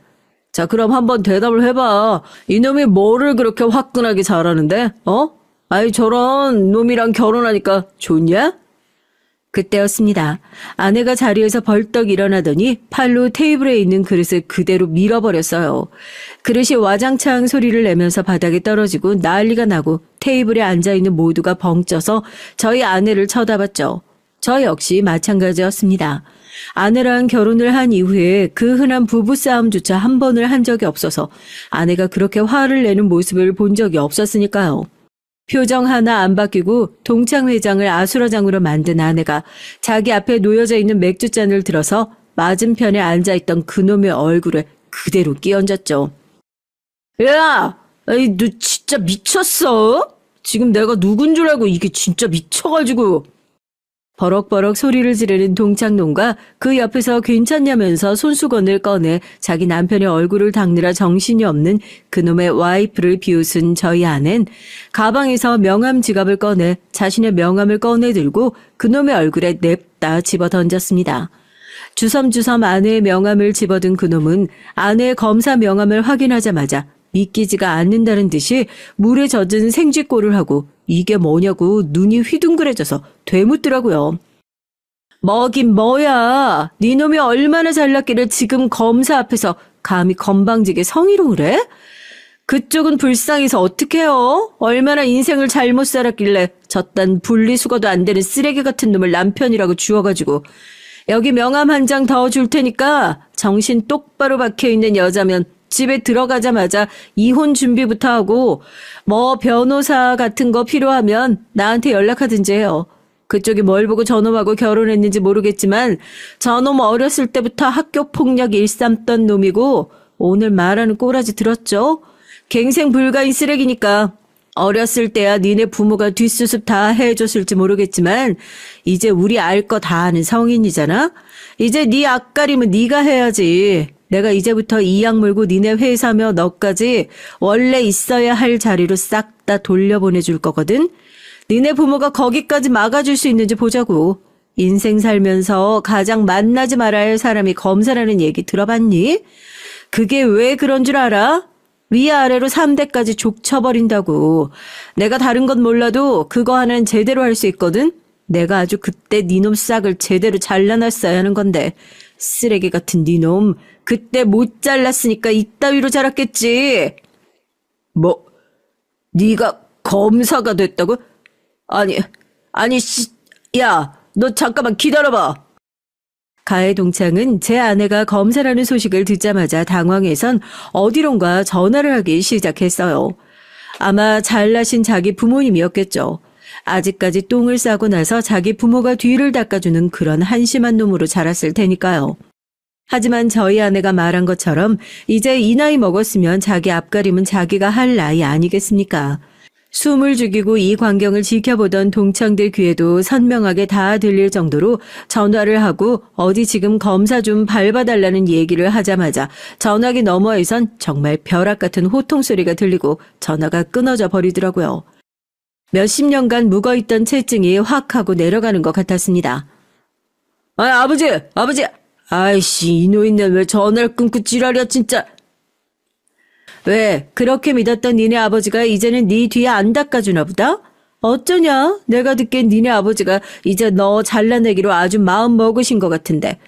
S1: 자, 그럼 한번 대답을 해봐. 이놈이 뭐를 그렇게 화끈하게 잘하는데? 아이 저런 놈이랑 결혼하니까 좋냐? 그때였습니다. 아내가 자리에서 벌떡 일어나더니 팔로 테이블에 있는 그릇을 그대로 밀어버렸어요. 그릇이 와장창 소리를 내면서 바닥에 떨어지고 난리가 나고 테이블에 앉아있는 모두가 벙쪄서 저희 아내를 쳐다봤죠. 저 역시 마찬가지였습니다. 아내랑 결혼을 한 이후에 그 흔한 부부싸움조차 한 번을 한 적이 없어서 아내가 그렇게 화를 내는 모습을 본 적이 없었으니까요. 표정 하나 안 바뀌고 동창회장을 아수라장으로 만든 아내가 자기 앞에 놓여져 있는 맥주잔을 들어서 맞은편에 앉아있던 그놈의 얼굴에 그대로 끼얹었죠. 야! 에이, 너 진짜 미쳤어? 지금 내가 누군 줄 알고 이게 진짜 미쳐가지고. 버럭버럭 소리를 지르는 동창놈과 그 옆에서 괜찮냐면서 손수건을 꺼내 자기 남편의 얼굴을 닦느라 정신이 없는 그놈의 와이프를 비웃은 저희 아낸 가방에서 명함 지갑을 꺼내 자신의 명함을 꺼내들고 그놈의 얼굴에 냅다 집어던졌습니다. 주섬주섬 아내의 명함을 집어든 그놈은 아내의 검사 명함을 확인하자마자 믿기지가 않는다는 듯이 물에 젖은 생쥐꼴을 하고 이게 뭐냐고 눈이 휘둥그레져서 되묻더라고요. 뭐긴 뭐야. 네 놈이 얼마나 잘났기를 지금 검사 앞에서 감히 건방지게 성희롱을 해? 그쪽은 불쌍해서 어떡해요? 얼마나 인생을 잘못 살았길래 저딴 분리수거도 안 되는 쓰레기 같은 놈을 남편이라고 주워가지고 여기 명함 한 장 더 줄 테니까 정신 똑바로 박혀있는 여자면 집에 들어가자마자 이혼 준비부터 하고 뭐 변호사 같은 거 필요하면 나한테 연락하든지 해요. 그쪽이 뭘 보고 저놈하고 결혼했는지 모르겠지만 저놈 어렸을 때부터 학교 폭력 일삼던 놈이고 오늘 말하는 꼬라지 들었죠? 갱생 불가인 쓰레기니까 어렸을 때야 니네 부모가 뒷수습 다 해줬을지 모르겠지만 이제 우리 알 거 다 아는 성인이잖아? 이제 네 앞가림은 네가 해야지. 내가 이제부터 이 약 물고 니네 회사며 너까지 원래 있어야 할 자리로 싹 다 돌려보내줄 거거든. 니네 부모가 거기까지 막아줄 수 있는지 보자고. 인생 살면서 가장 만나지 말아야 할 사람이 검사라는 얘기 들어봤니? 그게 왜 그런 줄 알아? 위아래로 3대까지 족쳐버린다고. 내가 다른 건 몰라도 그거 하나는 제대로 할 수 있거든. 내가 아주 그때 니놈 싹을 제대로 잘라놨어야 하는 건데 쓰레기 같은 니놈 그때 못 잘랐으니까 이따위로 자랐겠지. 뭐 네가 검사가 됐다고? 아니 야, 너 잠깐만 기다려봐. 가해 동창은 제 아내가 검사라는 소식을 듣자마자 당황해선 어디론가 전화를 하기 시작했어요. 아마 잘나신 자기 부모님이었겠죠. 아직까지 똥을 싸고 나서 자기 부모가 뒤를 닦아주는 그런 한심한 놈으로 자랐을 테니까요. 하지만 저희 아내가 말한 것처럼 이제 이 나이 먹었으면 자기 앞가림은 자기가 할 나이 아니겠습니까? 숨을 죽이고 이 광경을 지켜보던 동창들 귀에도 선명하게 다 들릴 정도로 전화를 하고 어디 지금 검사 좀 밟아달라는 얘기를 하자마자 전화기 너머에선 정말 벼락 같은 호통 소리가 들리고 전화가 끊어져 버리더라고요. 몇십 년간 묵어있던 채증이 확 하고 내려가는 것 같았습니다. 아버지! 아이씨, 이 노인네 왜 전화를 끊고 지랄이야 진짜. 왜 그렇게 믿었던 니네 아버지가 이제는 네 뒤에 안 닦아주나 보다? 어쩌냐? 내가 듣기엔 니네 아버지가 이제 너 잘라내기로 아주 마음 먹으신 것 같은데.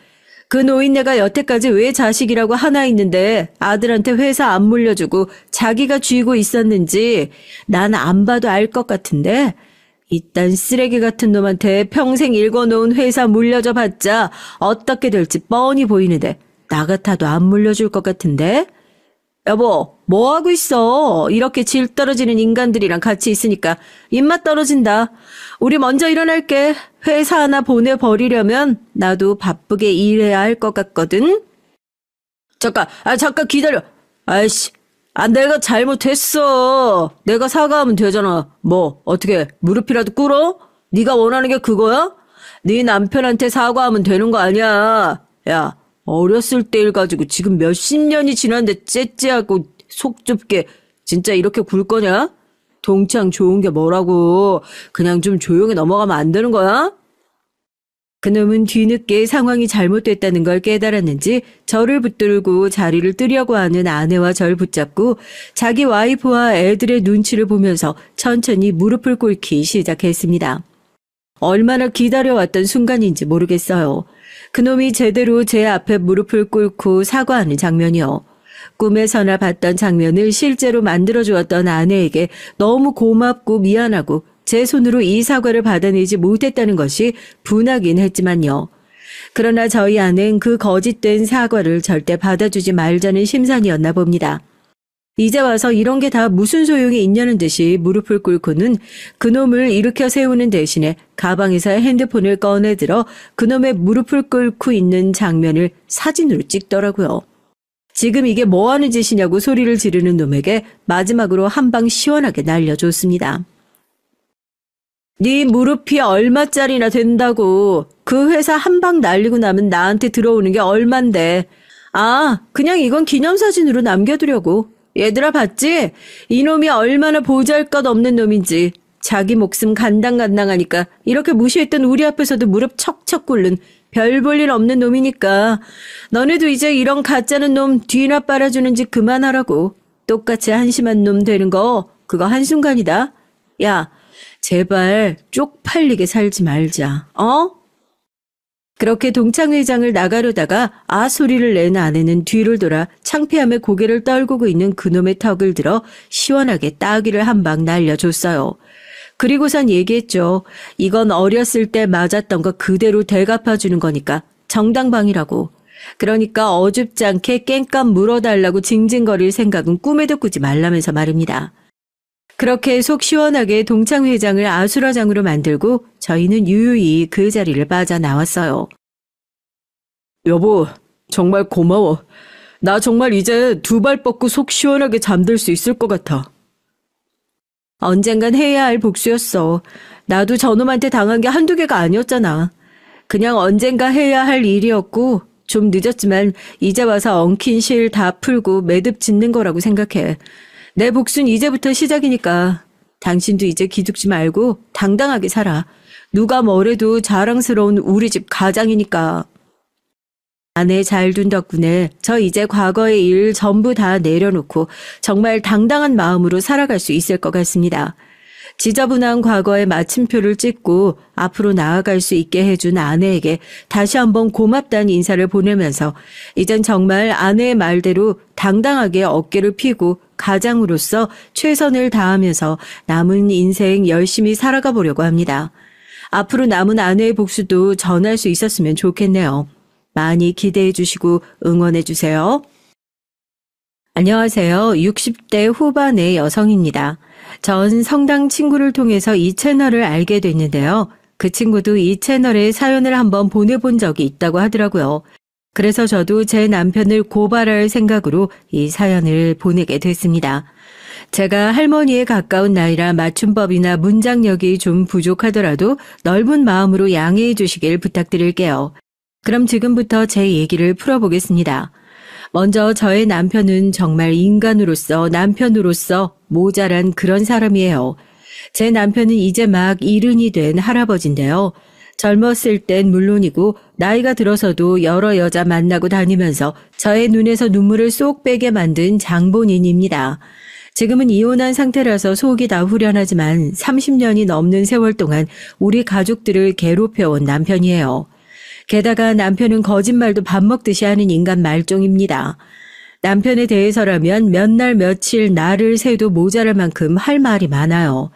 S1: 그 노인네가 여태까지 왜 자식이라고 하나 있는데 아들한테 회사 안 물려주고 자기가 쥐고 있었는지 난 안 봐도 알 것 같은데. 이딴 쓰레기 같은 놈한테 평생 읽어놓은 회사 물려줘 봤자 어떻게 될지 뻔히 보이는데 나 같아도 안 물려줄 것 같은데. 여보, 뭐 하고 있어? 이렇게 질 떨어지는 인간들이랑 같이 있으니까 입맛 떨어진다. 우리 먼저 일어날게. 회사 하나 보내버리려면 나도 바쁘게 일해야 할 것 같거든. 잠깐 기다려. 아이씨, 내가 잘못했어. 내가 사과하면 되잖아. 뭐, 어떻게 무릎이라도 꿇어? 네가 원하는 게 그거야? 네 남편한테 사과하면 되는 거 아니야. 야, 어렸을 때 일 가지고 지금 몇십 년이 지났는데 째째하고 속 좁게 진짜 이렇게 굴 거냐? 동창 좋은 게 뭐라고. 그냥 좀 조용히 넘어가면 안 되는 거야? 그놈은 뒤늦게 상황이 잘못됐다는 걸 깨달았는지 저를 붙들고 자리를 뜨려고 하는 아내와 절 붙잡고 자기 와이프와 애들의 눈치를 보면서 천천히 무릎을 꿇기 시작했습니다. 얼마나 기다려왔던 순간인지 모르겠어요. 그놈이 제대로 제 앞에 무릎을 꿇고 사과하는 장면이요. 꿈에서나 봤던 장면을 실제로 만들어주었던 아내에게 너무 고맙고 미안하고 제 손으로 이 사과를 받아내지 못했다는 것이 분하긴 했지만요. 그러나 저희 아내는 그 거짓된 사과를 절대 받아주지 말자는 심산이었나 봅니다. 이제 와서 이런 게 다 무슨 소용이 있냐는 듯이 무릎을 꿇고는 그놈을 일으켜 세우는 대신에 가방에서 핸드폰을 꺼내들어 그놈의 무릎을 꿇고 있는 장면을 사진으로 찍더라고요. 지금 이게 뭐 하는 짓이냐고 소리를 지르는 놈에게 마지막으로 한 방 시원하게 날려줬습니다. 네 무릎이 얼마짜리나 된다고. 그 회사 한 방 날리고 나면 나한테 들어오는 게 얼만데. 그냥 이건 기념사진으로 남겨두려고. 얘들아 봤지? 이놈이 얼마나 보잘것없는 놈인지. 자기 목숨 간당간당하니까 이렇게 무시했던 우리 앞에서도 무릎 척척 꿇는 별 볼 일 없는 놈이니까 너네도 이제 이런 가짜는 놈 뒤나 빨아주는 짓 그만하라고. 똑같이 한심한 놈 되는 거 그거 한순간이다. 야, 제발 쪽팔리게 살지 말자. 그렇게 동창회장을 나가려다가 소리를 낸 아내는 뒤를 돌아 창피함에 고개를 떨구고 있는 그놈의 턱을 들어 시원하게 따귀를 한 방 날려줬어요. 그리고선 얘기했죠. 이건 어렸을 때 맞았던 거 그대로 되갚아주는 거니까 정당방위라고. 그러니까 어줍지 않게 깽값 물어달라고 징징거릴 생각은 꿈에도 꾸지 말라면서 말입니다. 그렇게 속 시원하게 동창회장을 아수라장으로 만들고 저희는 유유히 그 자리를 빠져나왔어요. 여보, 정말 고마워. 나 정말 이제 두 발 뻗고 속 시원하게 잠들 수 있을 것 같아. 언젠간 해야 할 복수였어. 나도 저놈한테 당한 게 한두 개가 아니었잖아. 그냥 언젠가 해야 할 일이었고 좀 늦었지만 이제 와서 엉킨 실 다 풀고 매듭 짓는 거라고 생각해. 내 복수는 이제부터 시작이니까 당신도 이제 기죽지 말고 당당하게 살아. 누가 뭐래도 자랑스러운 우리 집 가장이니까. 아내 잘 둔 덕분에 저 이제 과거의 일 전부 다 내려놓고 정말 당당한 마음으로 살아갈 수 있을 것 같습니다. 지저분한 과거의 마침표를 찍고 앞으로 나아갈 수 있게 해준 아내에게 다시 한번 고맙다는 인사를 보내면서 이젠 정말 아내의 말대로 당당하게 어깨를 펴고 가장으로서 최선을 다하면서 남은 인생 열심히 살아가 보려고 합니다. 앞으로 남은 아내의 복수도 전할 수 있었으면 좋겠네요. 많이 기대해 주시고 응원해 주세요. 안녕하세요. 60대 후반의 여성입니다. 전 성당 친구를 통해서 이 채널을 알게 됐는데요. 그 친구도 이 채널에 사연을 한번 보내본 적이 있다고 하더라고요. 그래서 저도 제 남편을 고발할 생각으로 이 사연을 보내게 됐습니다. 제가 할머니에 가까운 나이라 맞춤법이나 문장력이 좀 부족하더라도 넓은 마음으로 양해해 주시길 부탁드릴게요. 그럼 지금부터 제 얘기를 풀어보겠습니다. 먼저 저의 남편은 정말 인간으로서 남편으로서 모자란 그런 사람이에요. 제 남편은 이제 막 70이 된 할아버지인데요. 젊었을 땐 물론이고 나이가 들어서도 여러 여자 만나고 다니면서 저의 눈에서 눈물을 쏙 빼게 만든 장본인입니다. 지금은 이혼한 상태라서 속이 다 후련하지만 30년이 넘는 세월 동안 우리 가족들을 괴롭혀온 남편이에요. 게다가 남편은 거짓말도 밥 먹듯이 하는 인간 말종입니다. 남편에 대해서라면 몇 날 며칠 날을 새도 모자랄 만큼 할 말이 많아요.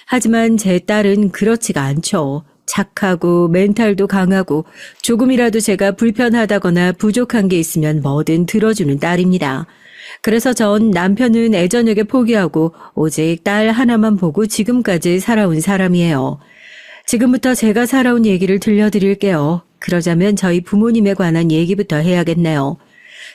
S1: 하지만 제 딸은 그렇지가 않죠. 착하고 멘탈도 강하고 조금이라도 제가 불편하다거나 부족한 게 있으면 뭐든 들어주는 딸입니다. 그래서 전 남편은 애저녁에 포기하고 오직 딸 하나만 보고 지금까지 살아온 사람이에요. 지금부터 제가 살아온 얘기를 들려드릴게요. 그러자면 저희 부모님에 관한 얘기부터 해야겠네요.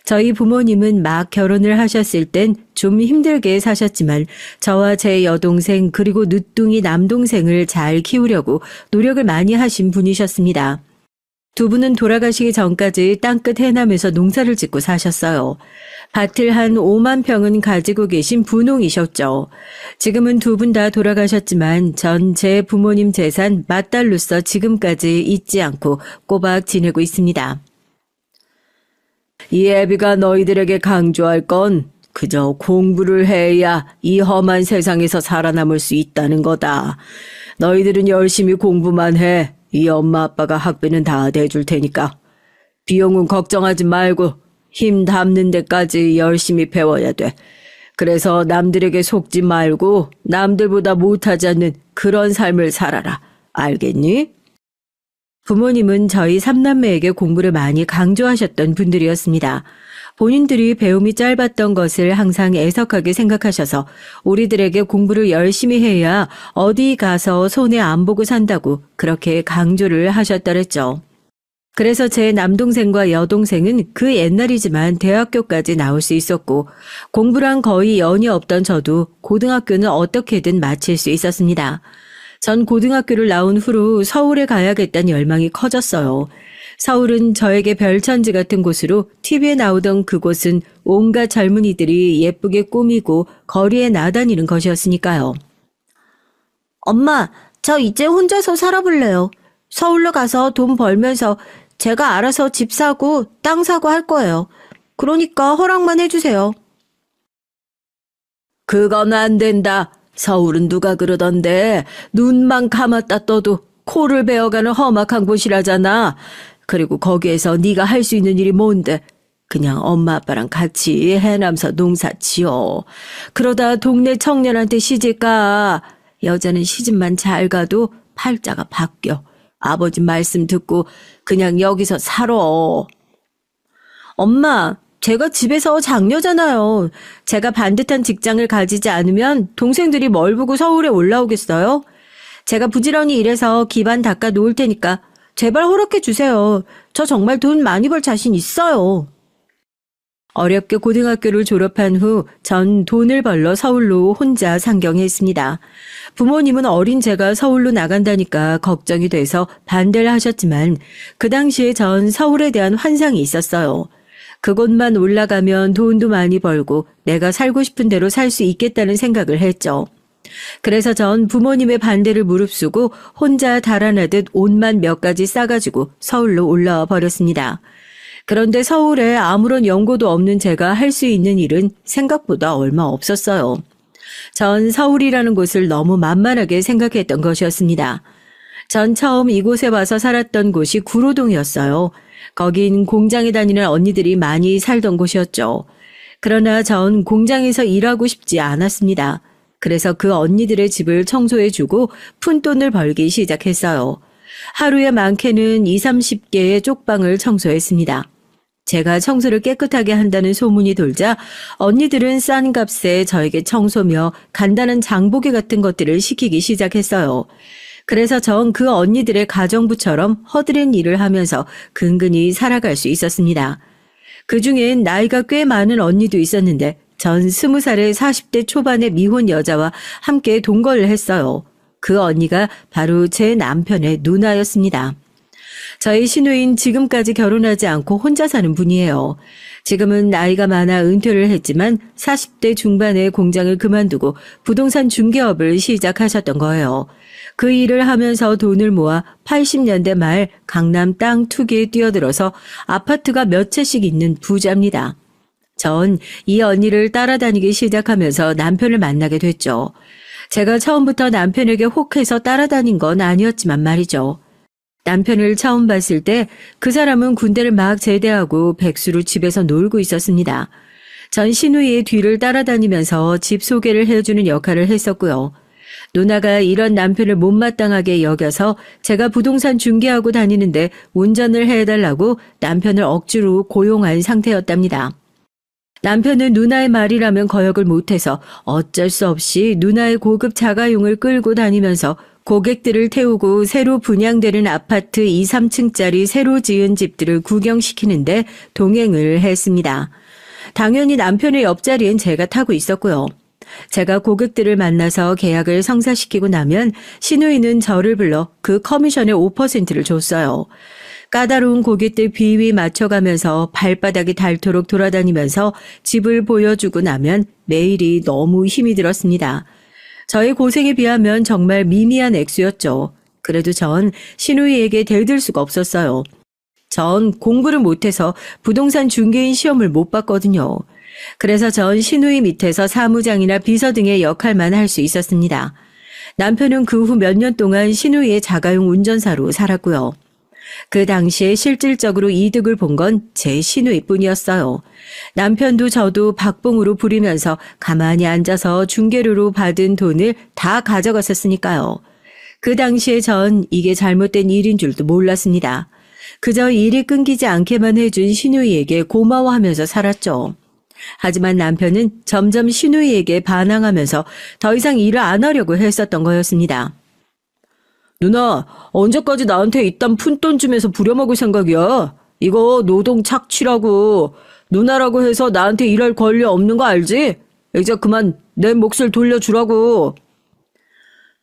S1: 저희 부모님은 막 결혼을 하셨을 땐 좀 힘들게 사셨지만 저와 제 여동생 그리고 늦둥이 남동생을 잘 키우려고 노력을 많이 하신 분이셨습니다. 두 분은 돌아가시기 전까지 땅끝 해남에서 농사를 짓고 사셨어요. 밭을 한 5만 평은 가지고 계신 분홍이셨죠. 지금은 두 분 다 돌아가셨지만 전 제 부모님 재산 맏딸로서 지금까지 잊지 않고 꼬박 지내고 있습니다. 이 애비가 너희들에게 강조할 건 그저 공부를 해야 이 험한 세상에서 살아남을 수 있다는 거다. 너희들은 열심히 공부만 해. 이 엄마 아빠가 학비는 다 대줄 테니까. 비용은 걱정하지 말고 힘 담는 데까지 열심히 배워야 돼. 그래서 남들에게 속지 말고 남들보다 못하지 않는 그런 삶을 살아라. 알겠니? 부모님은 저희 삼남매에게 공부를 많이 강조하셨던 분들이었습니다. 본인들이 배움이 짧았던 것을 항상 애석하게 생각하셔서 우리들에게 공부를 열심히 해야 어디 가서 손해 안 보고 산다고 그렇게 강조를 하셨더랬죠. 그래서 제 남동생과 여동생은 그 옛날이지만 대학교까지 나올 수 있었고 공부랑 거의 연이 없던 저도 고등학교는 어떻게든 마칠 수 있었습니다. 전 고등학교를 나온 후로 서울에 가야겠다는 열망이 커졌어요. 서울은 저에게 별천지 같은 곳으로 TV에 나오던 그곳은 온갖 젊은이들이 예쁘게 꾸미고 거리에 나다니는 것이었으니까요. 엄마, 저 이제 혼자서 살아볼래요. 서울로 가서 돈 벌면서 제가 알아서 집 사고 땅 사고 할 거예요. 그러니까 허락만 해주세요. 그건 안 된다. 서울은 누가 그러던데 눈만 감았다 떠도 코를 베어가는 험악한 곳이라잖아. 그리고 거기에서 네가 할 수 있는 일이 뭔데? 그냥 엄마 아빠랑 같이 해남서 농사 지어. 그러다 동네 청년한테 시집가. 여자는 시집만 잘 가도 팔자가 바뀌어. 아버지 말씀 듣고 그냥 여기서 살아. 엄마, 제가 집에서 장녀잖아요. 제가 반듯한 직장을 가지지 않으면 동생들이 뭘 보고 서울에 올라오겠어요? 제가 부지런히 일해서 기반 닦아 놓을 테니까 제발 허락해 주세요. 저 정말 돈 많이 벌 자신 있어요. 어렵게 고등학교를 졸업한 후 전 돈을 벌러 서울로 혼자 상경했습니다. 부모님은 어린 제가 서울로 나간다니까 걱정이 돼서 반대를 하셨지만 그 당시에 전 서울에 대한 환상이 있었어요. 그곳만 올라가면 돈도 많이 벌고 내가 살고 싶은 대로 살 수 있겠다는 생각을 했죠. 그래서 전 부모님의 반대를 무릅쓰고 혼자 달아나듯 옷만 몇 가지 싸가지고 서울로 올라와 버렸습니다. 그런데 서울에 아무런 연고도 없는 제가 할 수 있는 일은 생각보다 얼마 없었어요. 전 서울이라는 곳을 너무 만만하게 생각했던 것이었습니다. 전 처음 이곳에 와서 살았던 곳이 구로동이었어요. 거긴 공장에 다니는 언니들이 많이 살던 곳이었죠. 그러나 전 공장에서 일하고 싶지 않았습니다. 그래서 그 언니들의 집을 청소해주고 푼돈을 벌기 시작했어요. 하루에 많게는 20, 30개의 쪽방을 청소했습니다. 제가 청소를 깨끗하게 한다는 소문이 돌자 언니들은 싼 값에 저에게 청소며 간단한 장보기 같은 것들을 시키기 시작했어요. 그래서 전 그 언니들의 가정부처럼 허드렛 일을 하면서 근근히 살아갈 수 있었습니다. 그중엔 나이가 꽤 많은 언니도 있었는데 전 20살의 40대 초반의 미혼 여자와 함께 동거를 했어요. 그 언니가 바로 제 남편의 누나였습니다. 저희 시누이는 지금까지 결혼하지 않고 혼자 사는 분이에요. 지금은 나이가 많아 은퇴를 했지만 40대 중반에 공장을 그만두고 부동산 중개업을 시작하셨던 거예요. 그 일을 하면서 돈을 모아 80년대 말 강남 땅 투기에 뛰어들어서 아파트가 몇 채씩 있는 부자입니다. 전 이 언니를 따라다니기 시작하면서 남편을 만나게 됐죠. 제가 처음부터 남편에게 혹해서 따라다닌 건 아니었지만 말이죠. 남편을 처음 봤을 때 그 사람은 군대를 막 제대하고 백수로 집에서 놀고 있었습니다. 전 시누이의 뒤를 따라다니면서 집 소개를 해주는 역할을 했었고요. 누나가 이런 남편을 못마땅하게 여겨서 제가 부동산 중개하고 다니는데 운전을 해달라고 남편을 억지로 고용한 상태였답니다. 남편은 누나의 말이라면 거역을 못해서 어쩔 수 없이 누나의 고급 자가용을 끌고 다니면서 고객들을 태우고 새로 분양되는 아파트 2, 3층짜리 새로 지은 집들을 구경시키는데 동행을 했습니다. 당연히 남편의 옆자리엔 제가 타고 있었고요. 제가 고객들을 만나서 계약을 성사시키고 나면 시누이는 저를 불러 그 커미션의 5%를 줬어요. 까다로운 고객들 비위 맞춰가면서 발바닥이 닳도록 돌아다니면서 집을 보여주고 나면 매일이 너무 힘이 들었습니다. 저의 고생에 비하면 정말 미미한 액수였죠. 그래도 전 시누이에게 대들 수가 없었어요. 전 공부를 못해서 부동산 중개인 시험을 못 봤거든요. 그래서 전 시누이 밑에서 사무장이나 비서 등의 역할만 할 수 있었습니다. 남편은 그 후 몇 년 동안 시누이의 자가용 운전사로 살았고요. 그 당시에 실질적으로 이득을 본 건 제 시누이뿐이었어요. 남편도 저도 박봉으로 부리면서 가만히 앉아서 중개료로 받은 돈을 다 가져갔었으니까요. 그 당시에 전 이게 잘못된 일인 줄도 몰랐습니다. 그저 일이 끊기지 않게만 해준 시누이에게 고마워하면서 살았죠. 하지만 남편은 점점 시누이에게 반항하면서 더 이상 일을 안 하려고 했었던 거였습니다. 누나, 언제까지 나한테 이딴 푼돈 주면서 부려먹을 생각이야? 이거 노동 착취라고. 누나라고 해서 나한테 일할 권리 없는 거 알지? 이제 그만 내 몫을 돌려주라고.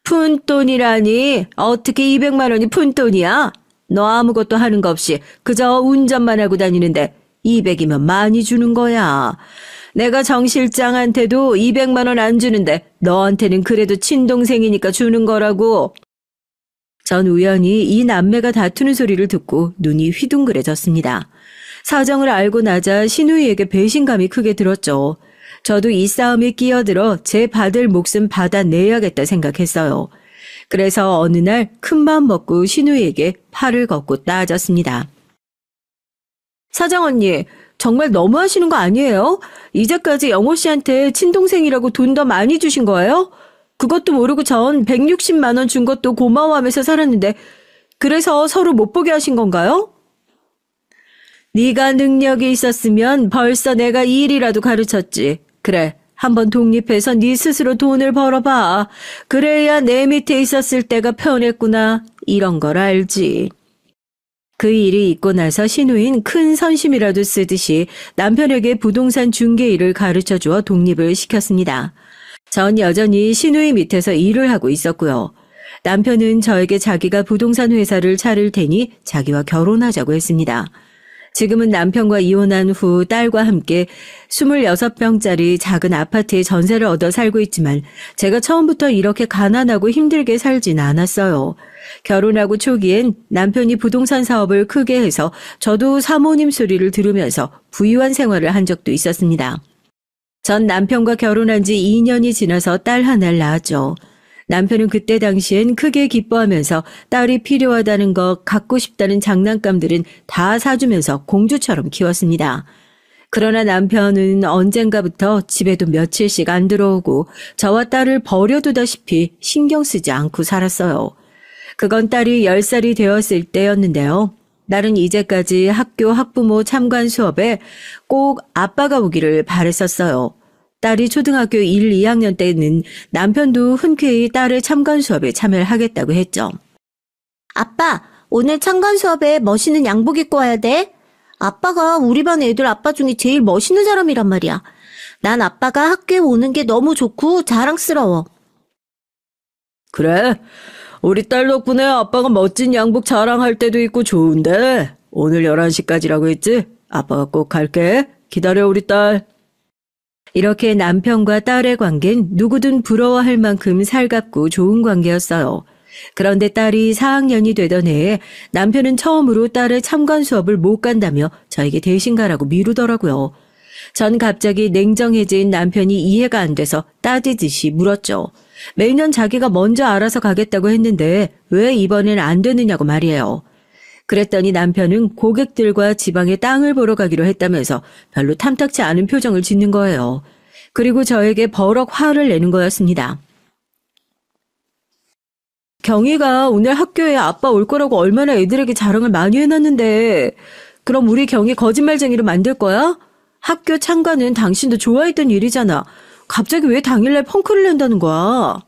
S1: 푼돈이라니? 어떻게 200만 원이 푼돈이야? 너 아무것도 하는 거 없이 그저 운전만 하고 다니는데 200이면 많이 주는 거야. 내가 정 실장한테도 200만 원 안 주는데 너한테는 그래도 친동생이니까 주는 거라고. 전 우연히 이 남매가 다투는 소리를 듣고 눈이 휘둥그레졌습니다. 사정을 알고 나자 시누이에게 배신감이 크게 들었죠. 저도 이 싸움에 끼어들어 제 받을 몫은 받아내야겠다 생각했어요. 그래서 어느 날 큰마음 먹고 시누이에게 팔을 걷고 따졌습니다. 사장 언니, 정말 너무하시는 거 아니에요? 이제까지 영호 씨한테 친동생이라고 돈 더 많이 주신 거예요? 그것도 모르고 전 160만 원 준 것도 고마워하면서 살았는데 그래서 서로 못 보게 하신 건가요? 네가 능력이 있었으면 벌써 내가 일이라도 가르쳤지. 그래, 한번 독립해서 네 스스로 돈을 벌어봐. 그래야 내 밑에 있었을 때가 편했구나. 이런 걸 알지. 그 일이 있고 나서 시누이는 큰 선심이라도 쓰듯이 남편에게 부동산 중개 일을 가르쳐주어 독립을 시켰습니다. 전 여전히 시누이 밑에서 일을 하고 있었고요. 남편은 저에게 자기가 부동산 회사를 차릴 테니 자기와 결혼하자고 했습니다. 지금은 남편과 이혼한 후 딸과 함께 26평짜리 작은 아파트에 전세를 얻어 살고 있지만 제가 처음부터 이렇게 가난하고 힘들게 살진 않았어요. 결혼하고 초기엔 남편이 부동산 사업을 크게 해서 저도 사모님 소리를 들으면서 부유한 생활을 한 적도 있었습니다. 전 남편과 결혼한 지 2년이 지나서 딸 하나를 낳았죠. 남편은 그때 당시엔 크게 기뻐하면서 딸이 필요하다는 것, 갖고 싶다는 장난감들은 다 사주면서 공주처럼 키웠습니다. 그러나 남편은 언젠가부터 집에도 며칠씩 안 들어오고 저와 딸을 버려두다시피 신경 쓰지 않고 살았어요. 그건 딸이 10살이 되었을 때였는데요. 딸은 이제까지 학교 학부모 참관 수업에 꼭 아빠가 오기를 바랬었어요. 딸이 초등학교 1, 2학년 때는 남편도 흔쾌히 딸의 참관 수업에 참여를 하겠다고 했죠.
S2: 아빠, 오늘 참관 수업에 멋있는 양복 입고 와야 돼. 아빠가 우리 반 애들 아빠 중에 제일 멋있는 사람이란 말이야. 난 아빠가 학교에 오는 게 너무 좋고 자랑스러워.
S3: 그래, 우리 딸 덕분에 아빠가 멋진 양복 자랑할 때도 있고 좋은데 오늘 11시까지라고 했지? 아빠가 꼭 갈게. 기다려 우리 딸.
S1: 이렇게 남편과 딸의 관계는 누구든 부러워할 만큼 살갑고 좋은 관계였어요. 그런데 딸이 4학년이 되던 해에 남편은 처음으로 딸의 참관 수업을 못 간다며 저에게 대신 가라고 미루더라고요. 전 갑자기 냉정해진 남편이 이해가 안 돼서 따지듯이 물었죠. 매년 자기가 먼저 알아서 가겠다고 했는데 왜 이번엔 안 되느냐고 말이에요. 그랬더니 남편은 고객들과 지방에 땅을 보러 가기로 했다면서 별로 탐탁치 않은 표정을 짓는 거예요. 그리고 저에게 버럭 화를 내는 거였습니다.
S3: 경희가 오늘 학교에 아빠 올 거라고 얼마나 애들에게 자랑을 많이 해놨는데 그럼 우리 경희 거짓말쟁이로 만들 거야? 학교 참가는 당신도 좋아했던 일이잖아. 갑자기 왜 당일날 펑크를 낸다는 거야?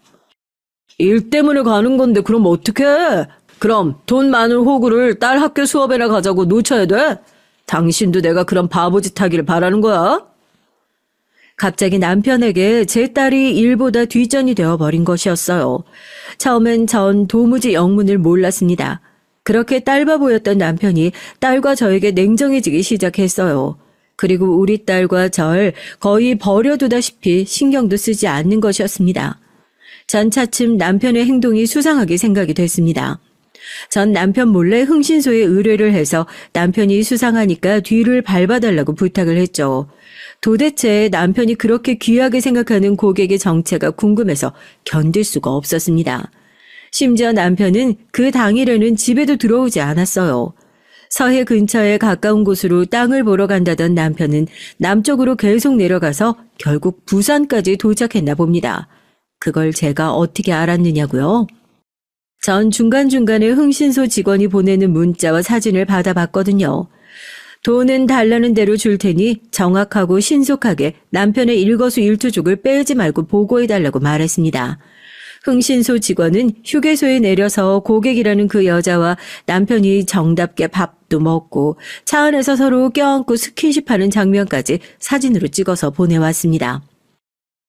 S3: 일 때문에 가는 건데 그럼 어떡해? 그럼 돈 많은 호구를 딸 학교 수업에나 가자고 놓쳐야 돼? 당신도 내가 그런 바보짓 하기를 바라는 거야?
S1: 갑자기 남편에게 제 딸이 일보다 뒷전이 되어버린 것이었어요. 처음엔 전 도무지 영문을 몰랐습니다. 그렇게 딸바 보였던 남편이 딸과 저에게 냉정해지기 시작했어요. 그리고 우리 딸과 절 거의 버려두다시피 신경도 쓰지 않는 것이었습니다. 전 차츰 남편의 행동이 수상하게 생각이 됐습니다. 전 남편 몰래 흥신소에 의뢰를 해서 남편이 수상하니까 뒤를 밟아달라고 부탁을 했죠. 도대체 남편이 그렇게 귀하게 생각하는 고객의 정체가 궁금해서 견딜 수가 없었습니다. 심지어 남편은 그 당일에는 집에도 들어오지 않았어요. 서해 근처에 가까운 곳으로 땅을 보러 간다던 남편은 남쪽으로 계속 내려가서 결국 부산까지 도착했나 봅니다. 그걸 제가 어떻게 알았느냐고요? 전 중간중간에 흥신소 직원이 보내는 문자와 사진을 받아봤거든요. 돈은 달라는 대로 줄 테니 정확하고 신속하게 남편의 일거수일투족을 빼지 말고 보고해달라고 말했습니다. 흥신소 직원은 휴게소에 내려서 고객이라는 그 여자와 남편이 정답게 밥도 먹고 차 안에서 서로 껴안고 스킨십하는 장면까지 사진으로 찍어서 보내왔습니다.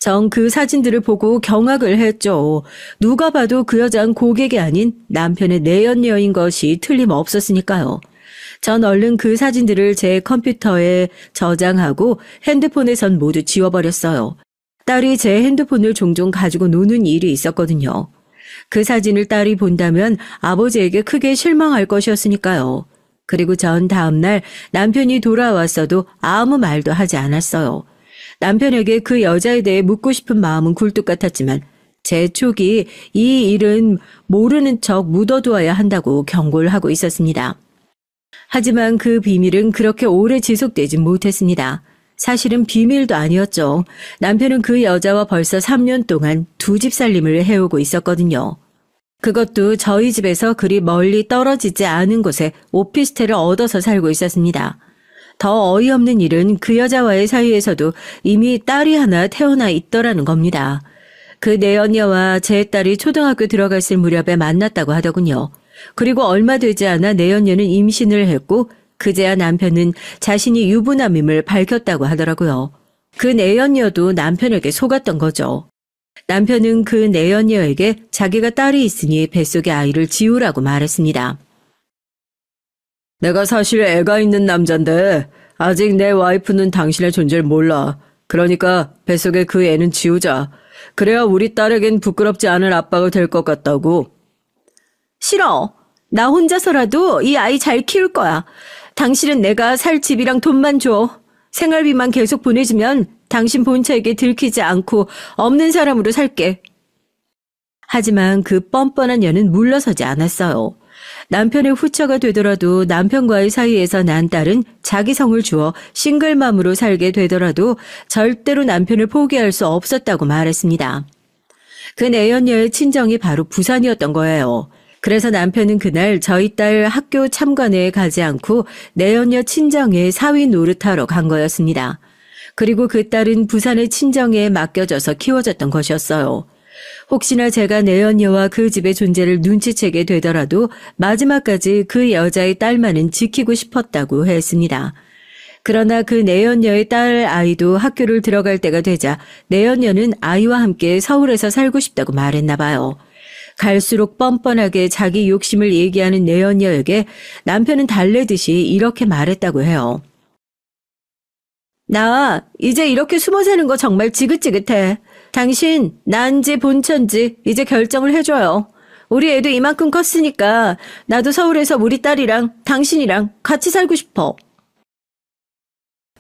S1: 전 그 사진들을 보고 경악을 했죠. 누가 봐도 그 여자는 고객이 아닌 남편의 내연녀인 것이 틀림없었으니까요. 전 얼른 그 사진들을 제 컴퓨터에 저장하고 핸드폰에선 모두 지워버렸어요. 딸이 제 핸드폰을 종종 가지고 노는 일이 있었거든요. 그 사진을 딸이 본다면 아버지에게 크게 실망할 것이었으니까요. 그리고 전 다음날 남편이 돌아왔어도 아무 말도 하지 않았어요. 남편에게 그 여자에 대해 묻고 싶은 마음은 굴뚝 같았지만 제 촉이 이 일은 모르는 척 묻어두어야 한다고 경고를 하고 있었습니다. 하지만 그 비밀은 그렇게 오래 지속되지 못했습니다. 사실은 비밀도 아니었죠. 남편은 그 여자와 벌써 3년 동안 두 집 살림을 해오고 있었거든요. 그것도 저희 집에서 그리 멀리 떨어지지 않은 곳에 오피스텔을 얻어서 살고 있었습니다. 더 어이없는 일은 그 여자와의 사이에서도 이미 딸이 하나 태어나 있더라는 겁니다. 그 내연녀와 제 딸이 초등학교 들어갔을 무렵에 만났다고 하더군요. 그리고 얼마 되지 않아 내연녀는 임신을 했고 그제야 남편은 자신이 유부남임을 밝혔다고 하더라고요. 그 내연녀도 남편에게 속았던 거죠. 남편은 그 내연녀에게 자기가 딸이 있으니 뱃속의 아이를 지우라고 말했습니다.
S3: 내가 사실 애가 있는 남잔데 아직 내 와이프는 당신의 존재를 몰라. 그러니까 뱃속에 그 애는 지우자. 그래야 우리 딸에겐 부끄럽지 않은 아빠가 될 것 같다고.
S2: 싫어. 나 혼자서라도 이 아이 잘 키울 거야. 당신은 내가 살 집이랑 돈만 줘. 생활비만 계속 보내주면 당신 본처에게 들키지 않고 없는 사람으로 살게.
S1: 하지만 그 뻔뻔한 년은 물러서지 않았어요. 남편의 후처가 되더라도 남편과의 사이에서 난 딸은 자기 성을 주어 싱글맘으로 살게 되더라도 절대로 남편을 포기할 수 없었다고 말했습니다. 그 내연녀의 친정이 바로 부산이었던 거예요. 그래서 남편은 그날 저희 딸 학교 참관회에 가지 않고 내연녀 친정에 사위 노릇하러 간 거였습니다. 그리고 그 딸은 부산의 친정에 맡겨져서 키워졌던 것이었어요. 혹시나 제가 내연녀와 그 집의 존재를 눈치채게 되더라도 마지막까지 그 여자의 딸만은 지키고 싶었다고 했습니다. 그러나 그 내연녀의 딸 아이도 학교를 들어갈 때가 되자 내연녀는 아이와 함께 서울에서 살고 싶다고 말했나 봐요. 갈수록 뻔뻔하게 자기 욕심을 얘기하는 내연녀에게 남편은 달래듯이 이렇게 말했다고 해요.
S2: 나 이제 이렇게 숨어 사는 거 정말 지긋지긋해. 당신 난지 본처인지 이제 결정을 해줘요. 우리 애도 이만큼 컸으니까 나도 서울에서 우리 딸이랑 당신이랑 같이 살고 싶어.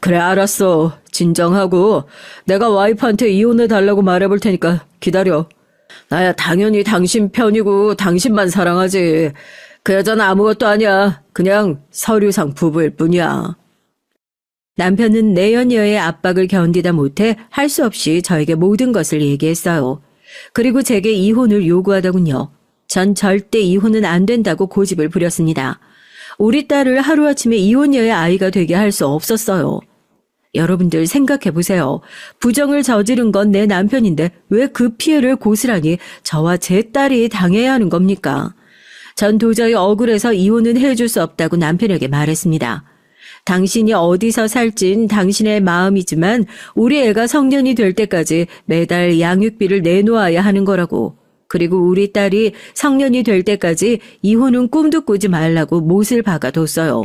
S3: 그래, 알았어. 진정하고 내가 와이프한테 이혼해달라고 말해볼 테니까 기다려. 나야 당연히 당신 편이고 당신만 사랑하지. 그 여자는 아무것도 아니야. 그냥 서류상 부부일 뿐이야.
S1: 남편은 내연녀의 압박을 견디다 못해 할 수 없이 저에게 모든 것을 얘기했어요. 그리고 제게 이혼을 요구하더군요.
S3: 전 절대 이혼은 안 된다고 고집을 부렸습니다. 우리 딸을 하루아침에 이혼녀의 아이가 되게 할 수 없었어요. 여러분들 생각해 보세요. 부정을 저지른 건 내 남편인데 왜 그 피해를 고스란히 저와 제 딸이 당해야 하는 겁니까? 전 도저히 억울해서 이혼은 해줄 수 없다고 남편에게 말했습니다. 당신이 어디서 살진 당신의 마음이지만 우리 애가 성년이 될 때까지 매달 양육비를 내놓아야 하는 거라고. 그리고 우리 딸이 성년이 될 때까지 이혼은 꿈도 꾸지 말라고 못을 박아뒀어요.